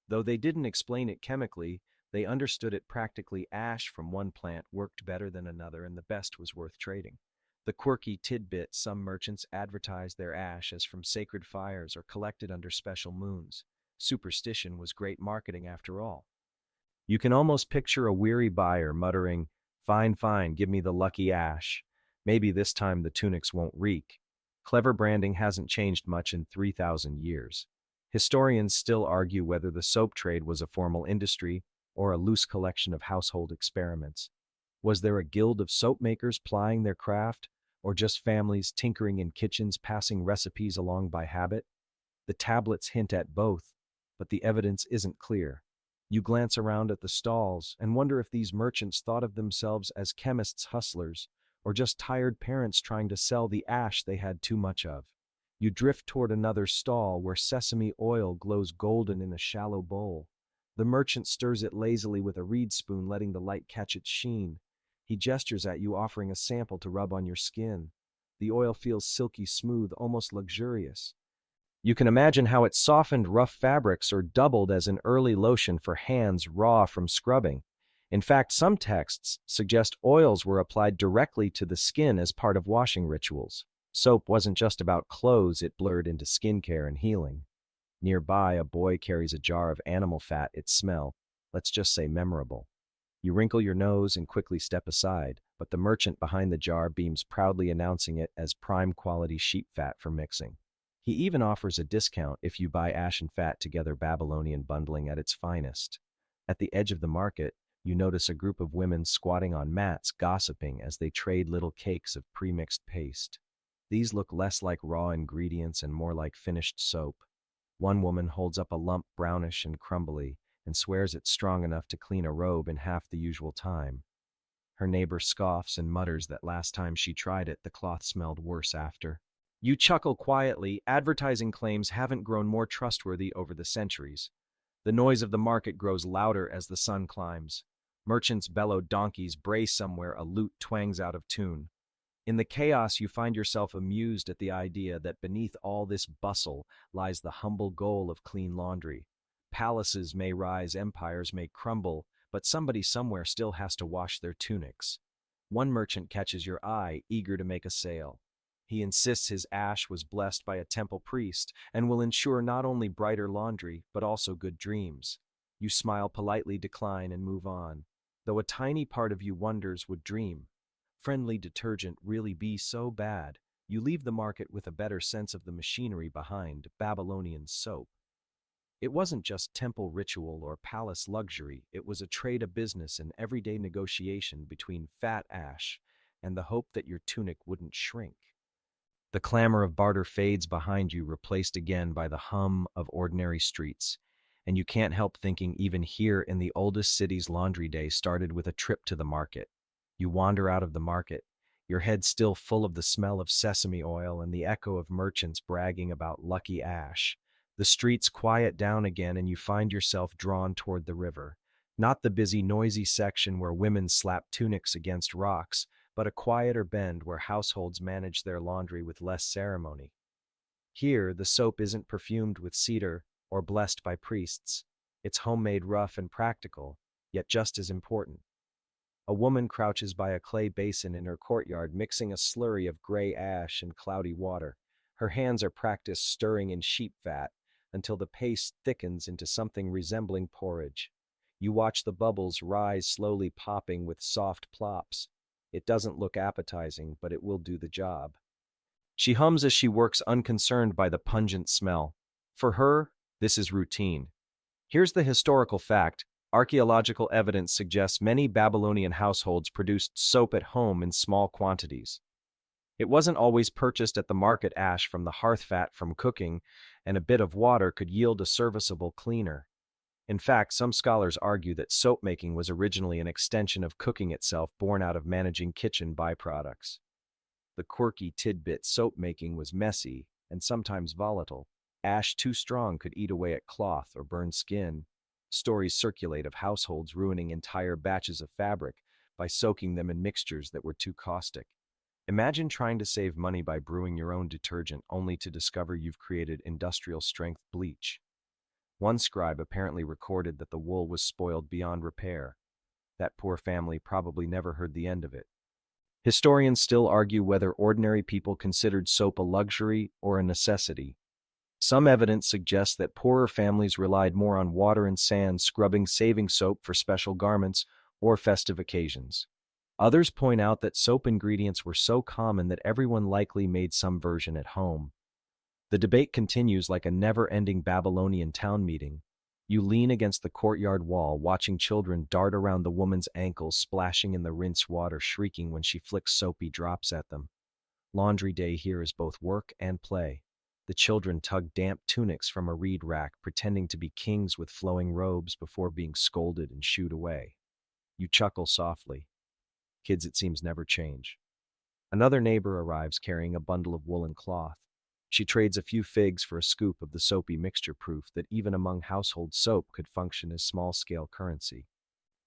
Though they didn't explain it chemically, they understood it practically. Ash from one plant worked better than another, and the best was worth trading. The quirky tidbit: some merchants advertised their ash as from sacred fires or collected under special moons. Superstition was great marketing after all. You can almost picture a weary buyer muttering, "Fine, fine, give me the lucky ash. Maybe this time the tunics won't reek." Clever branding hasn't changed much in 3,000 years. Historians still argue whether the soap trade was a formal industry or a loose collection of household experiments. Was there a guild of soap makers plying their craft, or just families tinkering in kitchens, passing recipes along by habit? The tablets hint at both, but the evidence isn't clear. You glance around at the stalls and wonder if these merchants thought of themselves as chemists, hustlers, or just tired parents trying to sell the ash they had too much of. You drift toward another stall where sesame oil glows golden in a shallow bowl. The merchant stirs it lazily with a reed spoon, letting the light catch its sheen. He gestures at you, offering a sample to rub on your skin. The oil feels silky smooth, almost luxurious. You can imagine how it softened rough fabrics or doubled as an early lotion for hands raw from scrubbing. In fact, some texts suggest oils were applied directly to the skin as part of washing rituals. Soap wasn't just about clothes, it blurred into skincare and healing. Nearby, a boy carries a jar of animal fat, its smell, let's just say, memorable. You wrinkle your nose and quickly step aside, but the merchant behind the jar beams proudly, announcing it as prime quality sheep fat for mixing. He even offers a discount if you buy ash and fat together, Babylonian bundling at its finest. At the edge of the market, you notice a group of women squatting on mats, gossiping as they trade little cakes of pre-mixed paste. These look less like raw ingredients and more like finished soap. One woman holds up a lump, brownish and crumbly, and swears it's strong enough to clean a robe in half the usual time. Her neighbor scoffs and mutters that last time she tried it, the cloth smelled worse after. You chuckle quietly. Advertising claims haven't grown more trustworthy over the centuries. The noise of the market grows louder as the sun climbs. Merchants bellow, donkeys bray somewhere, a lute twangs out of tune. In the chaos, you find yourself amused at the idea that beneath all this bustle lies the humble goal of clean laundry. Palaces may rise, empires may crumble, but somebody somewhere still has to wash their tunics. One merchant catches your eye, eager to make a sale. He insists his ash was blessed by a temple priest and will ensure not only brighter laundry, but also good dreams. You smile politely, decline, and move on, though a tiny part of you wonders, would dream friendly detergent really be so bad? You leave the market with a better sense of the machinery behind Babylonian soap. It wasn't just temple ritual or palace luxury, it was a trade, a business, and everyday negotiation between fat ash and the hope that your tunic wouldn't shrink. The clamor of barter fades behind you, replaced again by the hum of ordinary streets. And you can't help thinking even here in the oldest city's laundry day started with a trip to the market. You wander out of the market, your head still full of the smell of sesame oil and the echo of merchants bragging about lucky ash. The streets quiet down again and you find yourself drawn toward the river. Not the busy, noisy section where women slap tunics against rocks, but a quieter bend where households manage their laundry with less ceremony. Here, the soap isn't perfumed with cedar or blessed by priests. It's homemade, rough, and practical, yet just as important. A woman crouches by a clay basin in her courtyard, mixing a slurry of gray ash and cloudy water. Her hands are practiced stirring in sheep fat until the paste thickens into something resembling porridge. You watch the bubbles rise, slowly popping with soft plops. It doesn't look appetizing, but it will do the job. She hums as she works, unconcerned by the pungent smell. For her, this is routine. Here's the historical fact. Archaeological evidence suggests many Babylonian households produced soap at home in small quantities. It wasn't always purchased at the market. Ash from the hearth fat from cooking and a bit of water could yield a serviceable cleaner. In fact, some scholars argue that soap making was originally an extension of cooking itself, born out of managing kitchen byproducts. The quirky tidbit: soap making was messy and sometimes volatile. Ash too strong could eat away at cloth or burn skin. Stories circulate of households ruining entire batches of fabric by soaking them in mixtures that were too caustic. Imagine trying to save money by brewing your own detergent only to discover you've created industrial-strength bleach. One scribe apparently recorded that the wool was spoiled beyond repair. That poor family probably never heard the end of it. Historians still argue whether ordinary people considered soap a luxury or a necessity. Some evidence suggests that poorer families relied more on water and sand scrubbing, saving soap for special garments or festive occasions. Others point out that soap ingredients were so common that everyone likely made some version at home. The debate continues like a never-ending Babylonian town meeting. You lean against the courtyard wall, watching children dart around the woman's ankles, splashing in the rinse water, shrieking when she flicks soapy drops at them. Laundry day here is both work and play. The children tug damp tunics from a reed rack, pretending to be kings with flowing robes before being scolded and shooed away. You chuckle softly. Kids, it seems, never change. Another neighbor arrives carrying a bundle of woolen cloth. She trades a few figs for a scoop of the soapy mixture, proof that even among household soap could function as small-scale currency.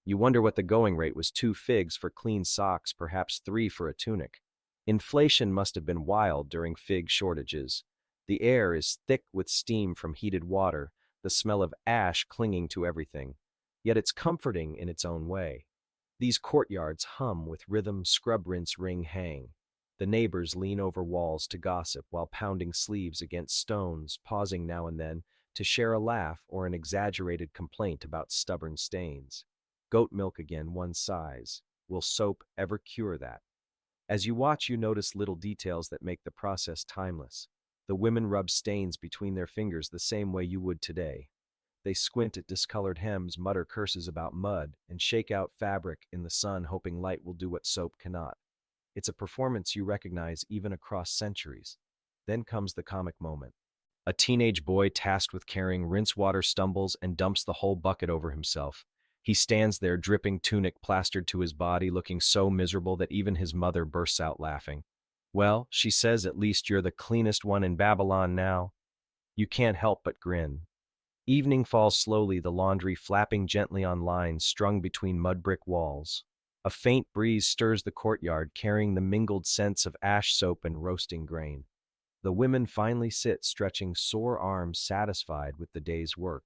You wonder what the going rate was: 2 figs for clean socks, perhaps 3 for a tunic. Inflation must have been wild during fig shortages. The air is thick with steam from heated water, the smell of ash clinging to everything. Yet it's comforting in its own way. These courtyards hum with rhythm, scrub, rinse, wring, hang. The neighbors lean over walls to gossip while pounding sleeves against stones, pausing now and then to share a laugh or an exaggerated complaint about stubborn stains. Goat milk again, one sighs. Will soap ever cure that? As you watch, you notice little details that make the process timeless. The women rub stains between their fingers the same way you would today. They squint at discolored hems, mutter curses about mud, and shake out fabric in the sun, hoping light will do what soap cannot. It's a performance you recognize even across centuries. Then comes the comic moment. A teenage boy tasked with carrying rinse water stumbles and dumps the whole bucket over himself. He stands there, dripping tunic plastered to his body, looking so miserable that even his mother bursts out laughing. Well, she says, at least you're the cleanest one in Babylon now. You can't help but grin. Evening falls slowly, the laundry flapping gently on lines strung between mud brick walls. A faint breeze stirs the courtyard, carrying the mingled scents of ash, soap, and roasting grain. The women finally sit, stretching sore arms, satisfied with the day's work.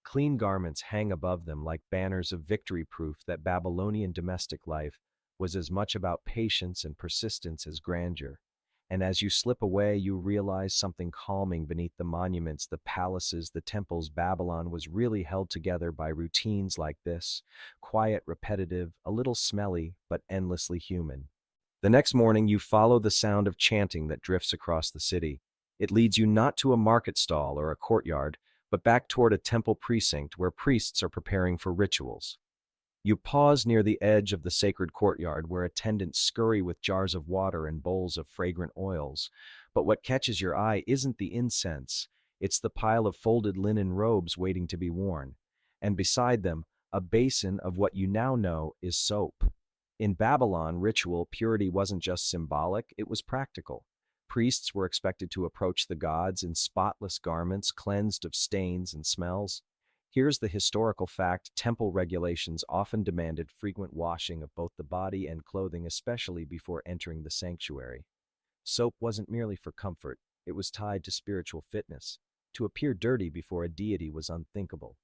Clean garments hang above them like banners of victory, proof that Babylonian domestic life was as much about patience and persistence as grandeur. And as you slip away, you realize something calming beneath the monuments, the palaces, the temples. Babylon was really held together by routines like this, quiet, repetitive, a little smelly, but endlessly human. The next morning, you follow the sound of chanting that drifts across the city. It leads you not to a market stall or a courtyard, but back toward a temple precinct where priests are preparing for rituals. You pause near the edge of the sacred courtyard where attendants scurry with jars of water and bowls of fragrant oils, But what catches your eye isn't the incense, it's the pile of folded linen robes waiting to be worn. And beside them, a basin of what you now know is soap. In Babylon, ritual purity wasn't just symbolic, it was practical. Priests were expected to approach the gods in spotless garments, cleansed of stains and smells. Here's the historical fact: temple regulations often demanded frequent washing of both the body and clothing, especially before entering the sanctuary. Soap wasn't merely for comfort, it was tied to spiritual fitness. To appear dirty before a deity was unthinkable.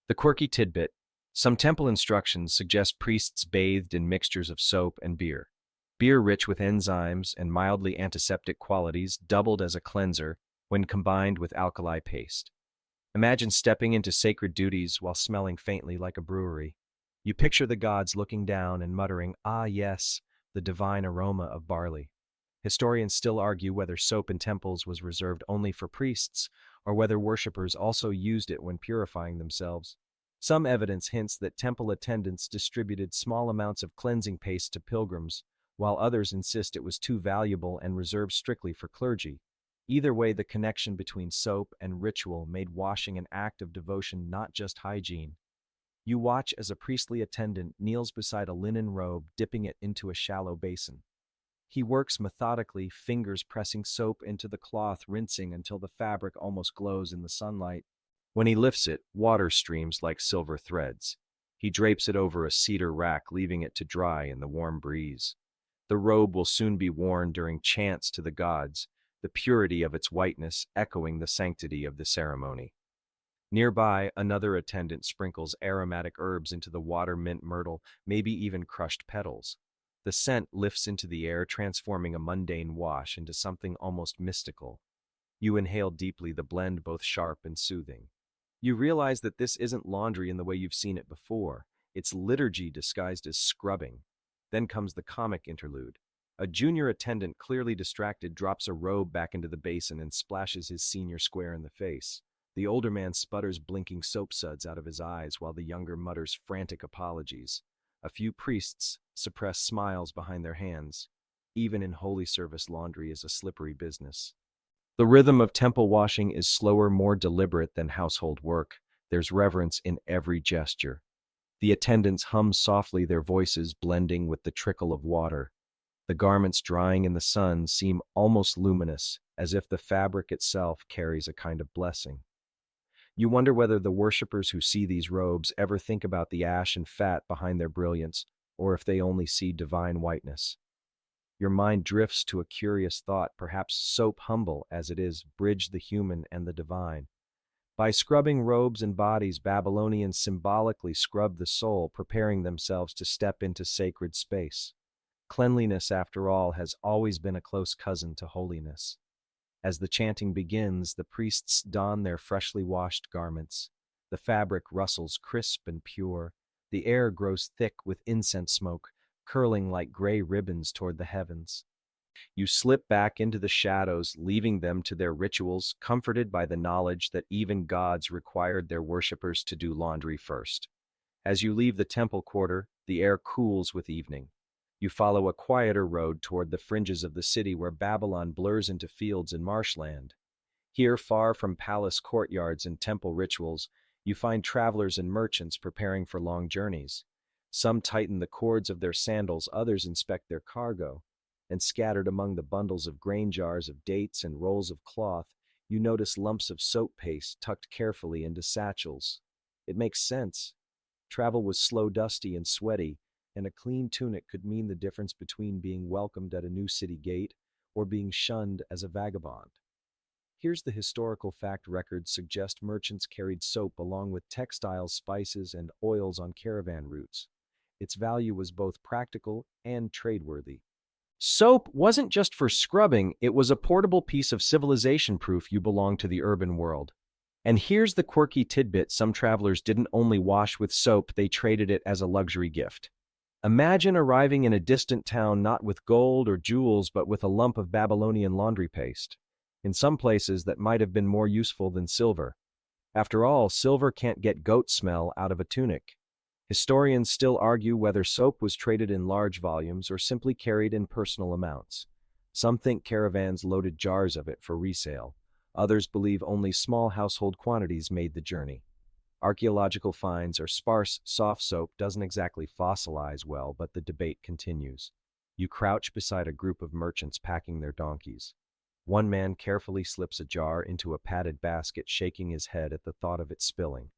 The quirky tidbit: some temple instructions suggest priests bathed in mixtures of soap and beer. Beer, rich with enzymes and mildly antiseptic qualities, doubled as a cleanser when combined with alkali paste. Imagine stepping into sacred duties while smelling faintly like a brewery. You picture the gods looking down and muttering, "Ah, yes, the divine aroma of barley." Historians still argue whether soap in temples was reserved only for priests, or whether worshippers also used it when purifying themselves. Some evidence hints that temple attendants distributed small amounts of cleansing paste to pilgrims, while others insist it was too valuable and reserved strictly for clergy. Either way, the connection between soap and ritual made washing an act of devotion, not just hygiene. You watch as a priestly attendant kneels beside a linen robe, dipping it into a shallow basin. He works methodically, fingers pressing soap into the cloth, rinsing until the fabric almost glows in the sunlight. When he lifts it, water streams like silver threads. He drapes it over a cedar rack, leaving it to dry in the warm breeze. The robe will soon be worn during chants to the gods, the purity of its whiteness echoing the sanctity of the ceremony. Nearby, another attendant sprinkles aromatic herbs into the water: mint, myrtle, maybe even crushed petals. The scent lifts into the air, transforming a mundane wash into something almost mystical. You inhale deeply, the blend both sharp and soothing. You realize that this isn't laundry in the way you've seen it before. It's liturgy disguised as scrubbing. Then comes the comic interlude. A junior attendant, clearly distracted, drops a robe back into the basin and splashes his senior square in the face. The older man sputters, blinking soap suds out of his eyes, while the younger mutters frantic apologies. A few priests suppress smiles behind their hands. Even in holy service, laundry is a slippery business. The rhythm of temple washing is slower, more deliberate than household work. There's reverence in every gesture. The attendants hum softly, their voices blending with the trickle of water. The garments drying in the sun seem almost luminous, as if the fabric itself carries a kind of blessing. You wonder whether the worshippers who see these robes ever think about the ash and fat behind their brilliance, or if they only see divine whiteness. Your mind drifts to a curious thought: perhaps soap, humble as it is, bridged the human and the divine. By scrubbing robes and bodies, Babylonians symbolically scrubbed the soul, preparing themselves to step into sacred space. Cleanliness, after all, has always been a close cousin to holiness. As the chanting begins, the priests don their freshly washed garments. The fabric rustles crisp and pure. The air grows thick with incense smoke, curling like gray ribbons toward the heavens. You slip back into the shadows, leaving them to their rituals, comforted by the knowledge that even gods required their worshippers to do laundry first. As you leave the temple quarter, the air cools with evening. You follow a quieter road toward the fringes of the city, where Babylon blurs into fields and marshland. Here, far from palace courtyards and temple rituals, you find travelers and merchants preparing for long journeys. Some tighten the cords of their sandals, others inspect their cargo. And scattered among the bundles of grain jars of dates and rolls of cloth, you notice lumps of soap paste tucked carefully into satchels. It makes sense. Travel was slow, dusty, and sweaty, and a clean tunic could mean the difference between being welcomed at a new city gate or being shunned as a vagabond. Here's the historical fact: records suggest merchants carried soap along with textiles, spices, and oils on caravan routes. Its value was both practical and tradeworthy. Soap wasn't just for scrubbing, it was a portable piece of civilization, proof you belonged to the urban world. And here's the quirky tidbit: some travelers didn't only wash with soap, they traded it as a luxury gift. Imagine arriving in a distant town not with gold or jewels, but with a lump of Babylonian laundry paste. In some places, that might have been more useful than silver. After all, silver can't get goat smell out of a tunic. Historians still argue whether soap was traded in large volumes or simply carried in personal amounts. Some think caravans loaded jars of it for resale. Others believe only small household quantities made the journey. Archaeological finds are sparse. Soft soap doesn't exactly fossilize well, but the debate continues. You crouch beside a group of merchants packing their donkeys. One man carefully slips a jar into a padded basket, shaking his head at the thought of it spilling.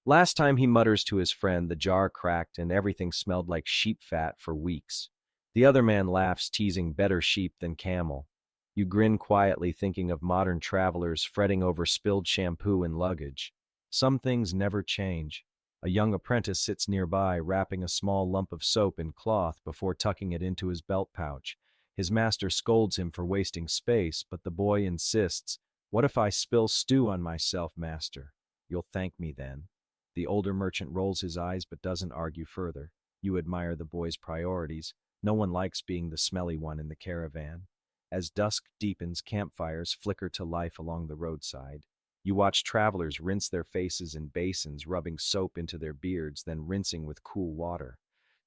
Last time, he mutters to his friend, the jar cracked and everything smelled like sheep fat for weeks. The other man laughs, teasing, better sheep than camel. You grin quietly, thinking of modern travelers fretting over spilled shampoo and luggage. Some things never change. A young apprentice sits nearby, wrapping a small lump of soap in cloth before tucking it into his belt pouch. His master scolds him for wasting space, but the boy insists, "What if I spill stew on myself, master? You'll thank me then." The older merchant rolls his eyes but doesn't argue further. You admire the boy's priorities. No one likes being the smelly one in the caravan. As dusk deepens, campfires flicker to life along the roadside. You watch travelers rinse their faces in basins, rubbing soap into their beards, then rinsing with cool water.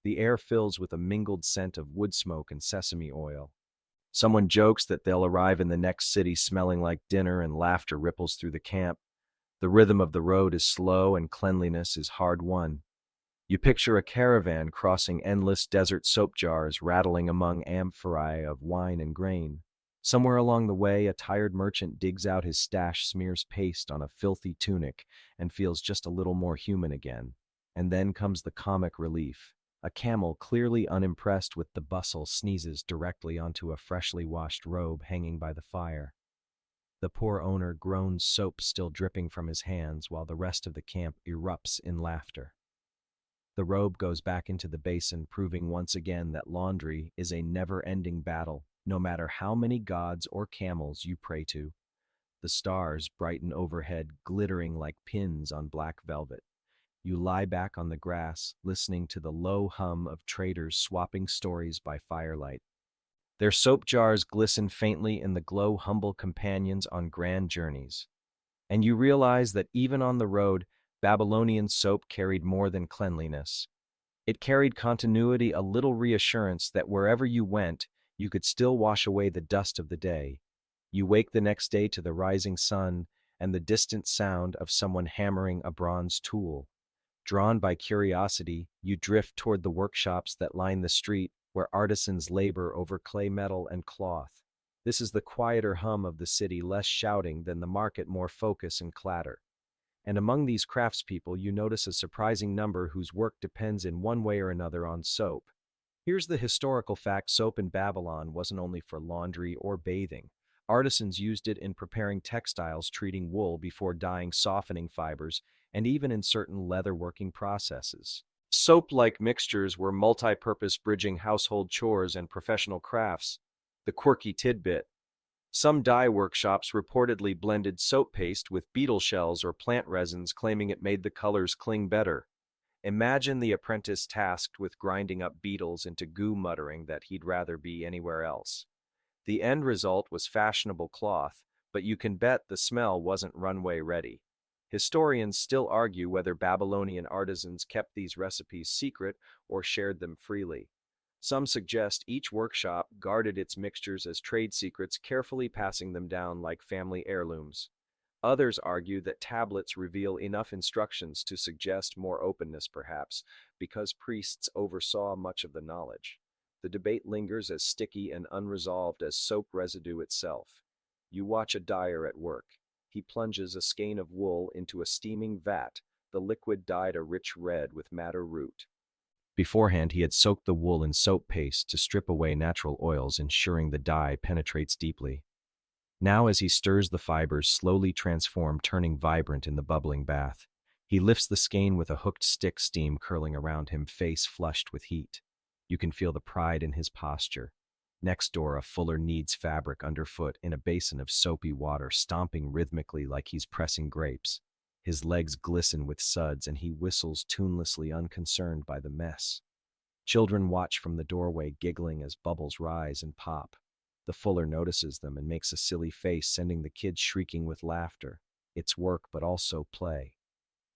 The air fills with a mingled scent of wood smoke and sesame oil. Someone jokes that they'll arrive in the next city smelling like dinner, and laughter ripples through the camp. The rhythm of the road is slow and cleanliness is hard won. You picture a caravan crossing endless desert soap jars, rattling among amphorae of wine and grain. Somewhere along the way, a tired merchant digs out his stash, smears paste on a filthy tunic, and feels just a little more human again. And then comes the comic relief. A camel, clearly unimpressed with the bustle, sneezes directly onto a freshly washed robe hanging by the fire. The poor owner groans, soap still dripping from his hands, while the rest of the camp erupts in laughter. The robe goes back into the basin, proving once again that laundry is a never-ending battle, no matter how many gods or camels you pray to. The stars brighten overhead, glittering like pins on black velvet. You lie back on the grass, listening to the low hum of traders swapping stories by firelight. Their soap jars glisten faintly in the glow, humble companions on grand journeys. And you realize that even on the road, Babylonian soap carried more than cleanliness. It carried continuity, a little reassurance that wherever you went, you could still wash away the dust of the day. You wake the next day to the rising sun and the distant sound of someone hammering a bronze tool. Drawn by curiosity, you drift toward the workshops that line the street, where artisans labor over clay, metal, and cloth. This is the quieter hum of the city, less shouting than the market, more focus and clatter. And among these craftspeople, you notice a surprising number whose work depends in one way or another on soap. Here's the historical fact: soap in Babylon wasn't only for laundry or bathing. Artisans used it in preparing textiles, treating wool before dyeing, softening fibers, and even in certain leather-working processes. Soap-like mixtures were multi-purpose, bridging household chores and professional crafts. The quirky tidbit: some dye workshops reportedly blended soap paste with beetle shells or plant resins, claiming it made the colors cling better. Imagine the apprentice tasked with grinding up beetles into goo, muttering that he'd rather be anywhere else. The end result was fashionable cloth, but you can bet the smell wasn't runway ready. Historians still argue whether Babylonian artisans kept these recipes secret or shared them freely. Some suggest each workshop guarded its mixtures as trade secrets, carefully passing them down like family heirlooms. Others argue that tablets reveal enough instructions to suggest more openness, perhaps, because priests oversaw much of the knowledge. The debate lingers, as sticky and unresolved as soap residue itself. You watch a dyer at work. He plunges a skein of wool into a steaming vat, the liquid dyed a rich red with madder root. Beforehand, he had soaked the wool in soap paste to strip away natural oils, ensuring the dye penetrates deeply. Now, as he stirs, the fibers slowly transform, turning vibrant in the bubbling bath. He lifts the skein with a hooked stick, steam curling around him, face flushed with heat. You can feel the pride in his posture. Next door, a fuller kneads fabric underfoot in a basin of soapy water, stomping rhythmically like he's pressing grapes. His legs glisten with suds, and he whistles tunelessly, unconcerned by the mess. Children watch from the doorway, giggling as bubbles rise and pop. The fuller notices them and makes a silly face, sending the kids shrieking with laughter. It's work, but also play.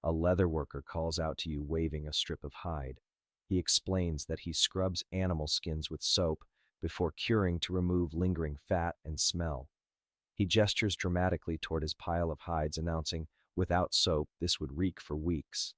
A leather worker calls out to you, waving a strip of hide. He explains that he scrubs animal skins with soap, before curing to remove lingering fat and smell. He gestures dramatically toward his pile of hides, announcing, "Without soap, this would reek for weeks."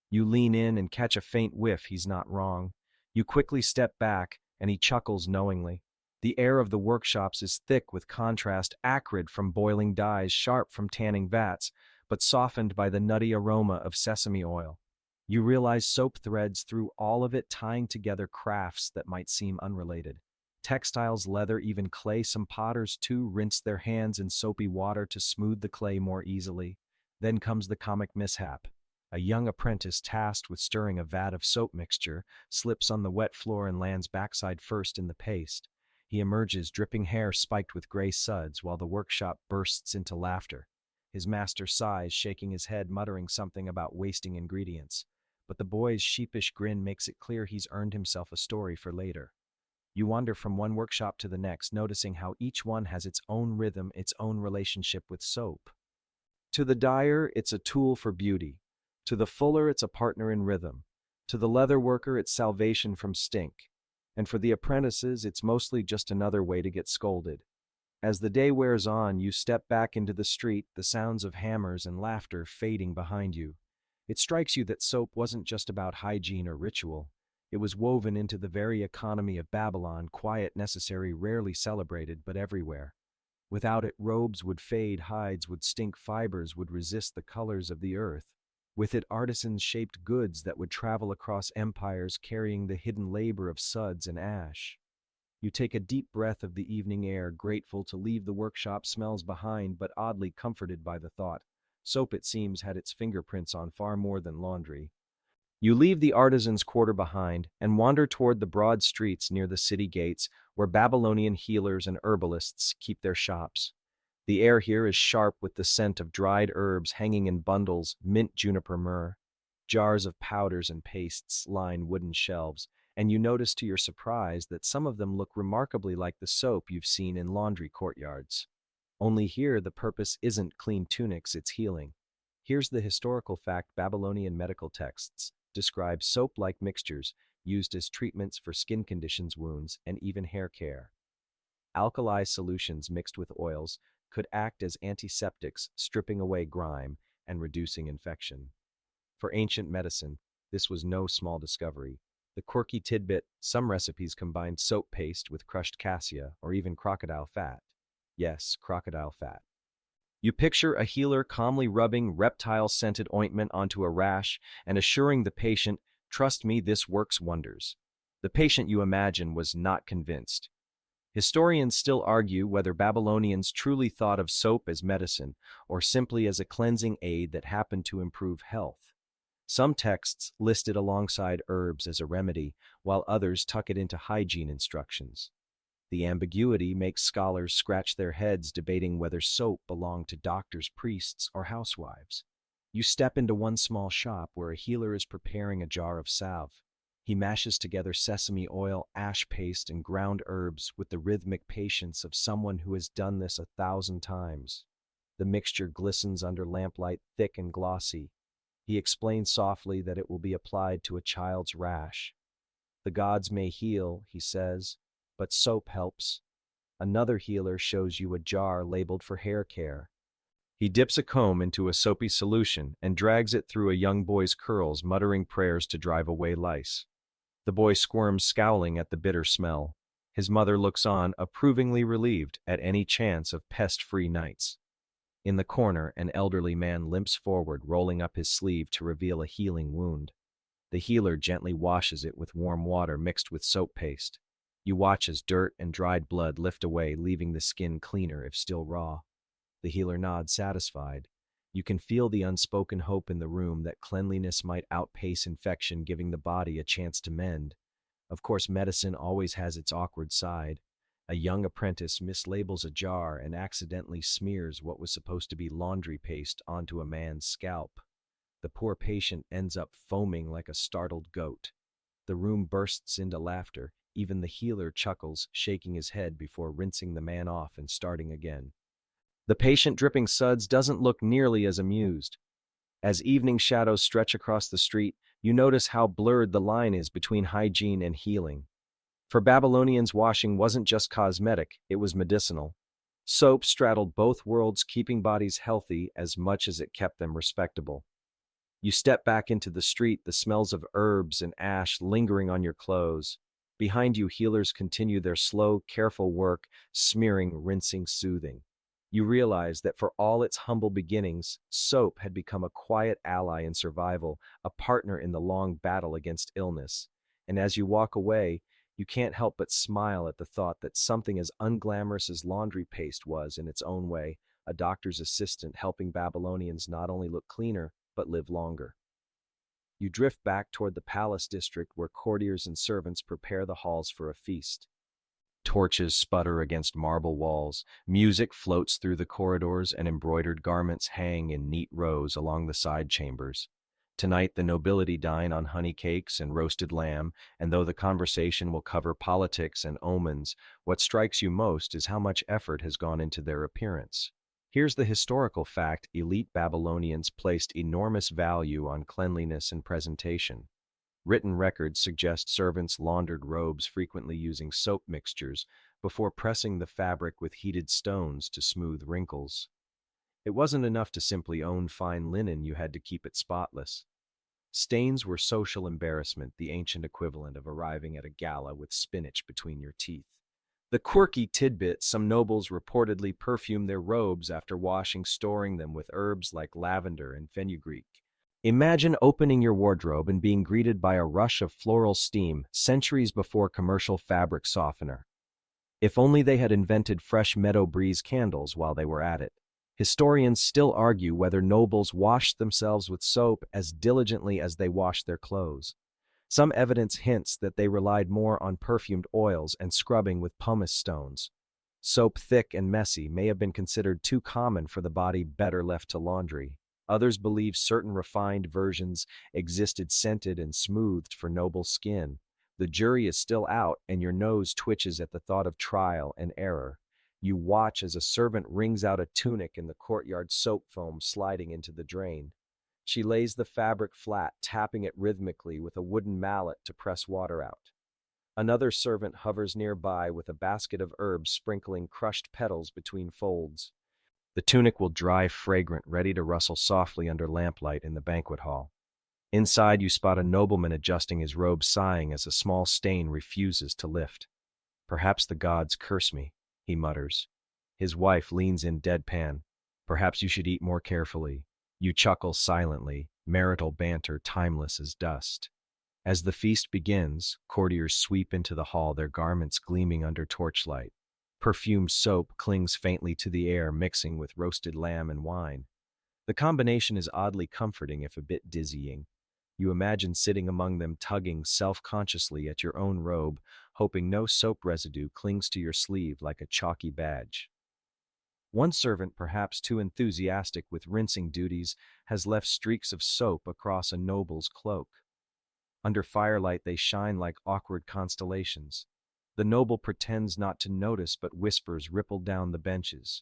You lean in and catch a faint whiff. He's not wrong. You quickly step back, and he chuckles knowingly. The air of the workshops is thick with contrast, acrid from boiling dyes, sharp from tanning vats, but softened by the nutty aroma of sesame oil. You realize soap threads through all of it, tying together crafts that might seem unrelated. Textiles, leather, even clay. Some potters, too, rinse their hands in soapy water to smooth the clay more easily. Then comes the comic mishap. A young apprentice tasked with stirring a vat of soap mixture slips on the wet floor and lands backside first in the paste. He emerges, dripping hair spiked with gray suds, while the workshop bursts into laughter. His master sighs, shaking his head, muttering something about wasting ingredients. But the boy's sheepish grin makes it clear he's earned himself a story for later. You wander from one workshop to the next, noticing how each one has its own rhythm, its own relationship with soap. To the dyer, it's a tool for beauty. To the fuller, it's a partner in rhythm. To the leather worker, it's salvation from stink. And for the apprentices, it's mostly just another way to get scolded. As the day wears on, you step back into the street, the sounds of hammers and laughter fading behind you. It strikes you that soap wasn't just about hygiene or ritual. It was woven into the very economy of Babylon, quiet, necessary, rarely celebrated, but everywhere. Without it, robes would fade, hides would stink, fibers would resist the colors of the earth. With it, artisans shaped goods that would travel across empires, carrying the hidden labor of suds and ash. You take a deep breath of the evening air, grateful to leave the workshop smells behind, but oddly comforted by the thought. Soap, it seems, had its fingerprints on far more than laundry. You leave the artisan's quarter behind and wander toward the broad streets near the city gates, where Babylonian healers and herbalists keep their shops. The air here is sharp with the scent of dried herbs hanging in bundles, mint, juniper, myrrh. Jars of powders and pastes line wooden shelves, and you notice to your surprise that some of them look remarkably like the soap you've seen in laundry courtyards. Only here the purpose isn't clean tunics, it's healing. Here's the historical fact: Babylonian medical texts describe soap-like mixtures used as treatments for skin conditions, wounds, and even hair care. Alkali solutions mixed with oils could act as antiseptics, stripping away grime and reducing infection. For ancient medicine, this was no small discovery. The quirky tidbit: some recipes combined soap paste with crushed cassia or even crocodile fat. Yes, crocodile fat. You picture a healer calmly rubbing reptile-scented ointment onto a rash and assuring the patient, "Trust me, this works wonders." The patient, you imagine, was not convinced. Historians still argue whether Babylonians truly thought of soap as medicine or simply as a cleansing aid that happened to improve health. Some texts list it alongside herbs as a remedy, while others tuck it into hygiene instructions. The ambiguity makes scholars scratch their heads, debating whether soap belonged to doctors, priests, or housewives. You step into one small shop where a healer is preparing a jar of salve. He mashes together sesame oil, ash paste, and ground herbs with the rhythmic patience of someone who has done this 1,000 times. The mixture glistens under lamplight, thick and glossy. He explains softly that it will be applied to a child's rash. The gods may heal, he says, but soap helps. Another healer shows you a jar labeled for hair care. He dips a comb into a soapy solution and drags it through a young boy's curls, muttering prayers to drive away lice. The boy squirms, scowling at the bitter smell. His mother looks on, approvingly relieved at any chance of pest-free nights. In the corner, an elderly man limps forward, rolling up his sleeve to reveal a healing wound. The healer gently washes it with warm water mixed with soap paste. You watch as dirt and dried blood lift away, leaving the skin cleaner if still raw. The healer nods, satisfied. You can feel the unspoken hope in the room that cleanliness might outpace infection, giving the body a chance to mend. Of course, medicine always has its awkward side. A young apprentice mislabels a jar and accidentally smears what was supposed to be laundry paste onto a man's scalp. The poor patient ends up foaming like a startled goat. The room bursts into laughter. Even the healer chuckles, shaking his head before rinsing the man off and starting again. The patient, dripping suds, doesn't look nearly as amused. As evening shadows stretch across the street, you notice how blurred the line is between hygiene and healing. For Babylonians, washing wasn't just cosmetic, it was medicinal. Soap straddled both worlds, keeping bodies healthy as much as it kept them respectable. You step back into the street, the smells of herbs and ash lingering on your clothes. Behind you, healers continue their slow, careful work, smearing, rinsing, soothing. You realize that for all its humble beginnings, soap had become a quiet ally in survival, a partner in the long battle against illness. And as you walk away, you can't help but smile at the thought that something as unglamorous as laundry paste was, in its own way, a doctor's assistant helping Babylonians not only look cleaner, but live longer. You drift back toward the palace district where courtiers and servants prepare the halls for a feast. Torches sputter against marble walls, music floats through the corridors, and embroidered garments hang in neat rows along the side chambers. Tonight, the nobility dine on honey cakes and roasted lamb, and though the conversation will cover politics and omens, what strikes you most is how much effort has gone into their appearance. Here's the historical fact: elite Babylonians placed enormous value on cleanliness and presentation. Written records suggest servants laundered robes frequently using soap mixtures before pressing the fabric with heated stones to smooth wrinkles. It wasn't enough to simply own fine linen, you had to keep it spotless. Stains were social embarrassment, the ancient equivalent of arriving at a gala with spinach between your teeth. The quirky tidbit: some nobles reportedly perfumed their robes after washing, storing them with herbs like lavender and fenugreek. Imagine opening your wardrobe and being greeted by a rush of floral steam centuries before commercial fabric softener. If only they had invented fresh meadow breeze candles while they were at it. Historians still argue whether nobles washed themselves with soap as diligently as they washed their clothes. Some evidence hints that they relied more on perfumed oils and scrubbing with pumice stones. Soap, thick and messy, may have been considered too common for the body, better left to laundry. Others believe certain refined versions existed, scented and smoothed for noble skin. The jury is still out, and your nose twitches at the thought of trial and error. You watch as a servant wrings out a tunic in the courtyard, soap foam sliding into the drain. She lays the fabric flat, tapping it rhythmically with a wooden mallet to press water out. Another servant hovers nearby with a basket of herbs, sprinkling crushed petals between folds. The tunic will dry fragrant, ready to rustle softly under lamplight in the banquet hall. Inside, you spot a nobleman adjusting his robe, sighing as a small stain refuses to lift. "Perhaps the gods curse me," he mutters. His wife leans in deadpan. "Perhaps you should eat more carefully." You chuckle silently, marital banter timeless as dust. As the feast begins, courtiers sweep into the hall, their garments gleaming under torchlight. Perfumed soap clings faintly to the air, mixing with roasted lamb and wine. The combination is oddly comforting, if a bit dizzying. You imagine sitting among them, tugging self-consciously at your own robe, hoping no soap residue clings to your sleeve like a chalky badge. One servant, perhaps too enthusiastic with rinsing duties, has left streaks of soap across a noble's cloak. Under firelight, they shine like awkward constellations. The noble pretends not to notice, but whispers ripple down the benches.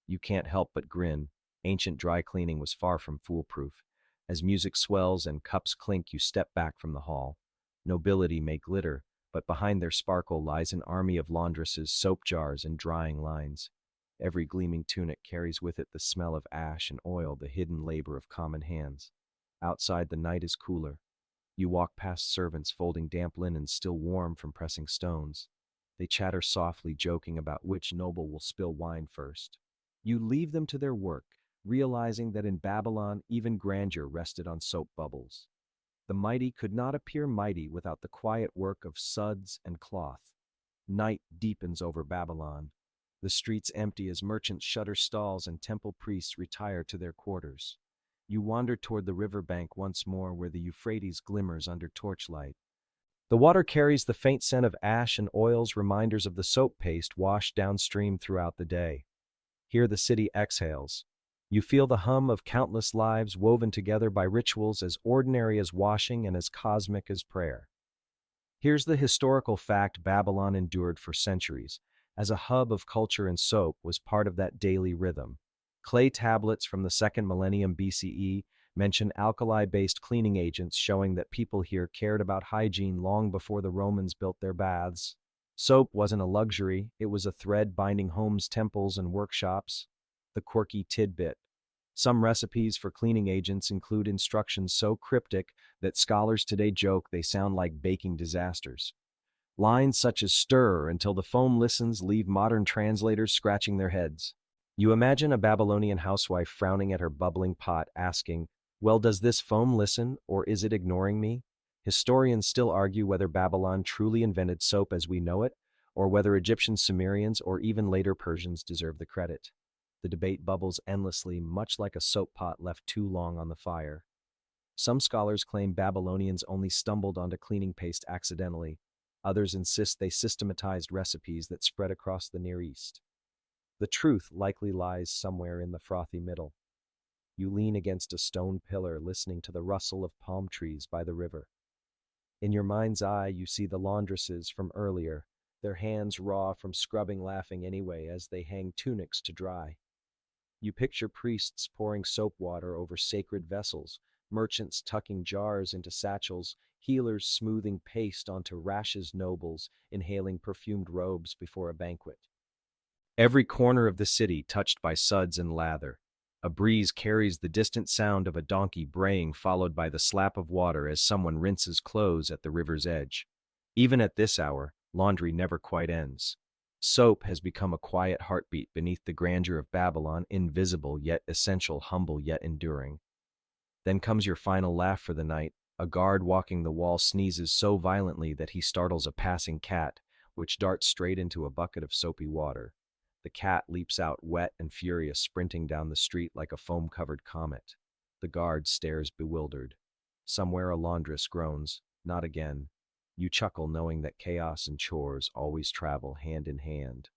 You can't help but grin. Ancient dry cleaning was far from foolproof. As music swells and cups clink, you step back from the hall. Nobility may glitter, but behind their sparkle lies an army of laundresses, soap jars, and drying lines. Every gleaming tunic carries with it the smell of ash and oil, the hidden labor of common hands. Outside, the night is cooler. You walk past servants folding damp linen still warm from pressing stones. They chatter softly, joking about which noble will spill wine first. You leave them to their work, realizing that in Babylon even grandeur rested on soap bubbles. The mighty could not appear mighty without the quiet work of suds and cloth. Night deepens over Babylon. The streets empty as merchants shutter stalls and temple priests retire to their quarters. You wander toward the riverbank once more, where the Euphrates glimmers under torchlight. The water carries the faint scent of ash and oils, reminders of the soap paste washed downstream throughout the day. Here the city exhales. You feel the hum of countless lives woven together by rituals as ordinary as washing and as cosmic as prayer. Here's the historical fact: Babylon endured for centuries. As a hub of culture, and soap was part of that daily rhythm. Clay tablets from the 2nd millennium BCE, mention alkali-based cleaning agents, showing that people here cared about hygiene long before the Romans built their baths. Soap wasn't a luxury, it was a thread binding homes, temples, and workshops. The quirky tidbit. Some recipes for cleaning agents include instructions so cryptic that scholars today joke they sound like baking disasters. Lines such as "stir until the foam listens" leave modern translators scratching their heads. You imagine a Babylonian housewife frowning at her bubbling pot, asking, "Well, does this foam listen, or is it ignoring me?" Historians still argue whether Babylon truly invented soap as we know it, or whether Egyptian Sumerians or even later Persians deserve the credit. The debate bubbles endlessly, much like a soap pot left too long on the fire. Some scholars claim Babylonians only stumbled onto cleaning paste accidentally. Others insist they systematized recipes that spread across the Near East. The truth likely lies somewhere in the frothy middle. You lean against a stone pillar, listening to the rustle of palm trees by the river. In your mind's eye, you see the laundresses from earlier, their hands raw from scrubbing, laughing anyway as they hang tunics to dry. You picture priests pouring soap water over sacred vessels, merchants tucking jars into satchels, healers smoothing paste onto rashes, nobles inhaling perfumed robes before a banquet. Every corner of the city touched by suds and lather. A breeze carries the distant sound of a donkey braying, followed by the slap of water as someone rinses clothes at the river's edge. Even at this hour, laundry never quite ends. Soap has become a quiet heartbeat beneath the grandeur of Babylon, invisible yet essential, humble yet enduring. Then comes your final laugh for the night. A guard walking the wall sneezes so violently that he startles a passing cat, which darts straight into a bucket of soapy water. The cat leaps out, wet and furious, sprinting down the street like a foam-covered comet. The guard stares bewildered. Somewhere a laundress groans, "Not again." You chuckle, knowing that chaos and chores always travel hand in hand.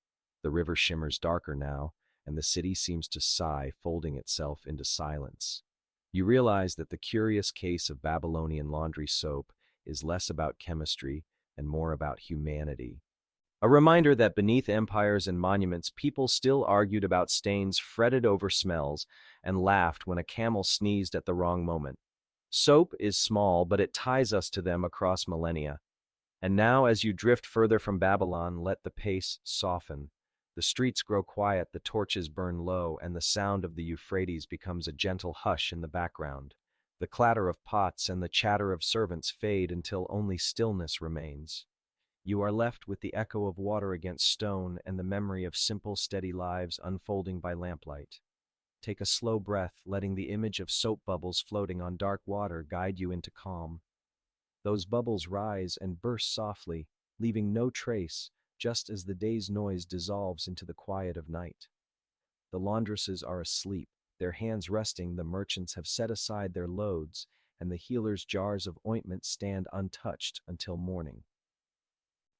The river shimmers darker now, and the city seems to sigh, folding itself into silence. You realize that the curious case of Babylonian laundry soap is less about chemistry and more about humanity. A reminder that beneath empires and monuments, people still argued about stains, fretted over smells, and laughed when a camel sneezed at the wrong moment. Soap is small, but it ties us to them across millennia. And now, as you drift further from Babylon, let the pace soften. The streets grow quiet, the torches burn low, and the sound of the Euphrates becomes a gentle hush in the background. The clatter of pots and the chatter of servants fade until only stillness remains. You are left with the echo of water against stone and the memory of simple, steady lives unfolding by lamplight. Take a slow breath, letting the image of soap bubbles floating on dark water guide you into calm. Those bubbles rise and burst softly, leaving no trace, just as the day's noise dissolves into the quiet of night. The laundresses are asleep, their hands resting, the merchants have set aside their loads, and the healers' jars of ointment stand untouched until morning.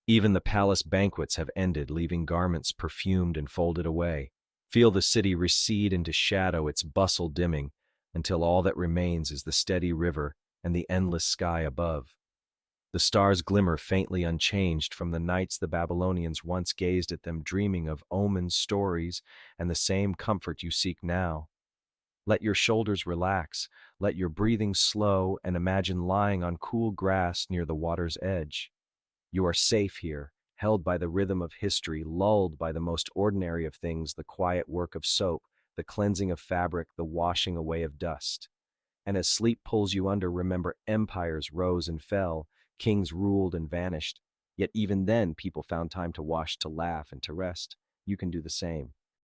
Even the palace banquets have ended, leaving garments perfumed and folded away. Feel the city recede into shadow, its bustle dimming, until all that remains is the steady river and the endless sky above. The stars glimmer faintly, unchanged from the nights the Babylonians once gazed at them, dreaming of omens, stories, and the same comfort you seek now. Let your shoulders relax, let your breathing slow, and imagine lying on cool grass near the water's edge. You are safe here, held by the rhythm of history, lulled by the most ordinary of things, the quiet work of soap, the cleansing of fabric, the washing away of dust. And as sleep pulls you under, remember empires rose and fell, kings ruled and vanished. Yet even then, people found time to wash, to laugh, and to rest. You can do the same.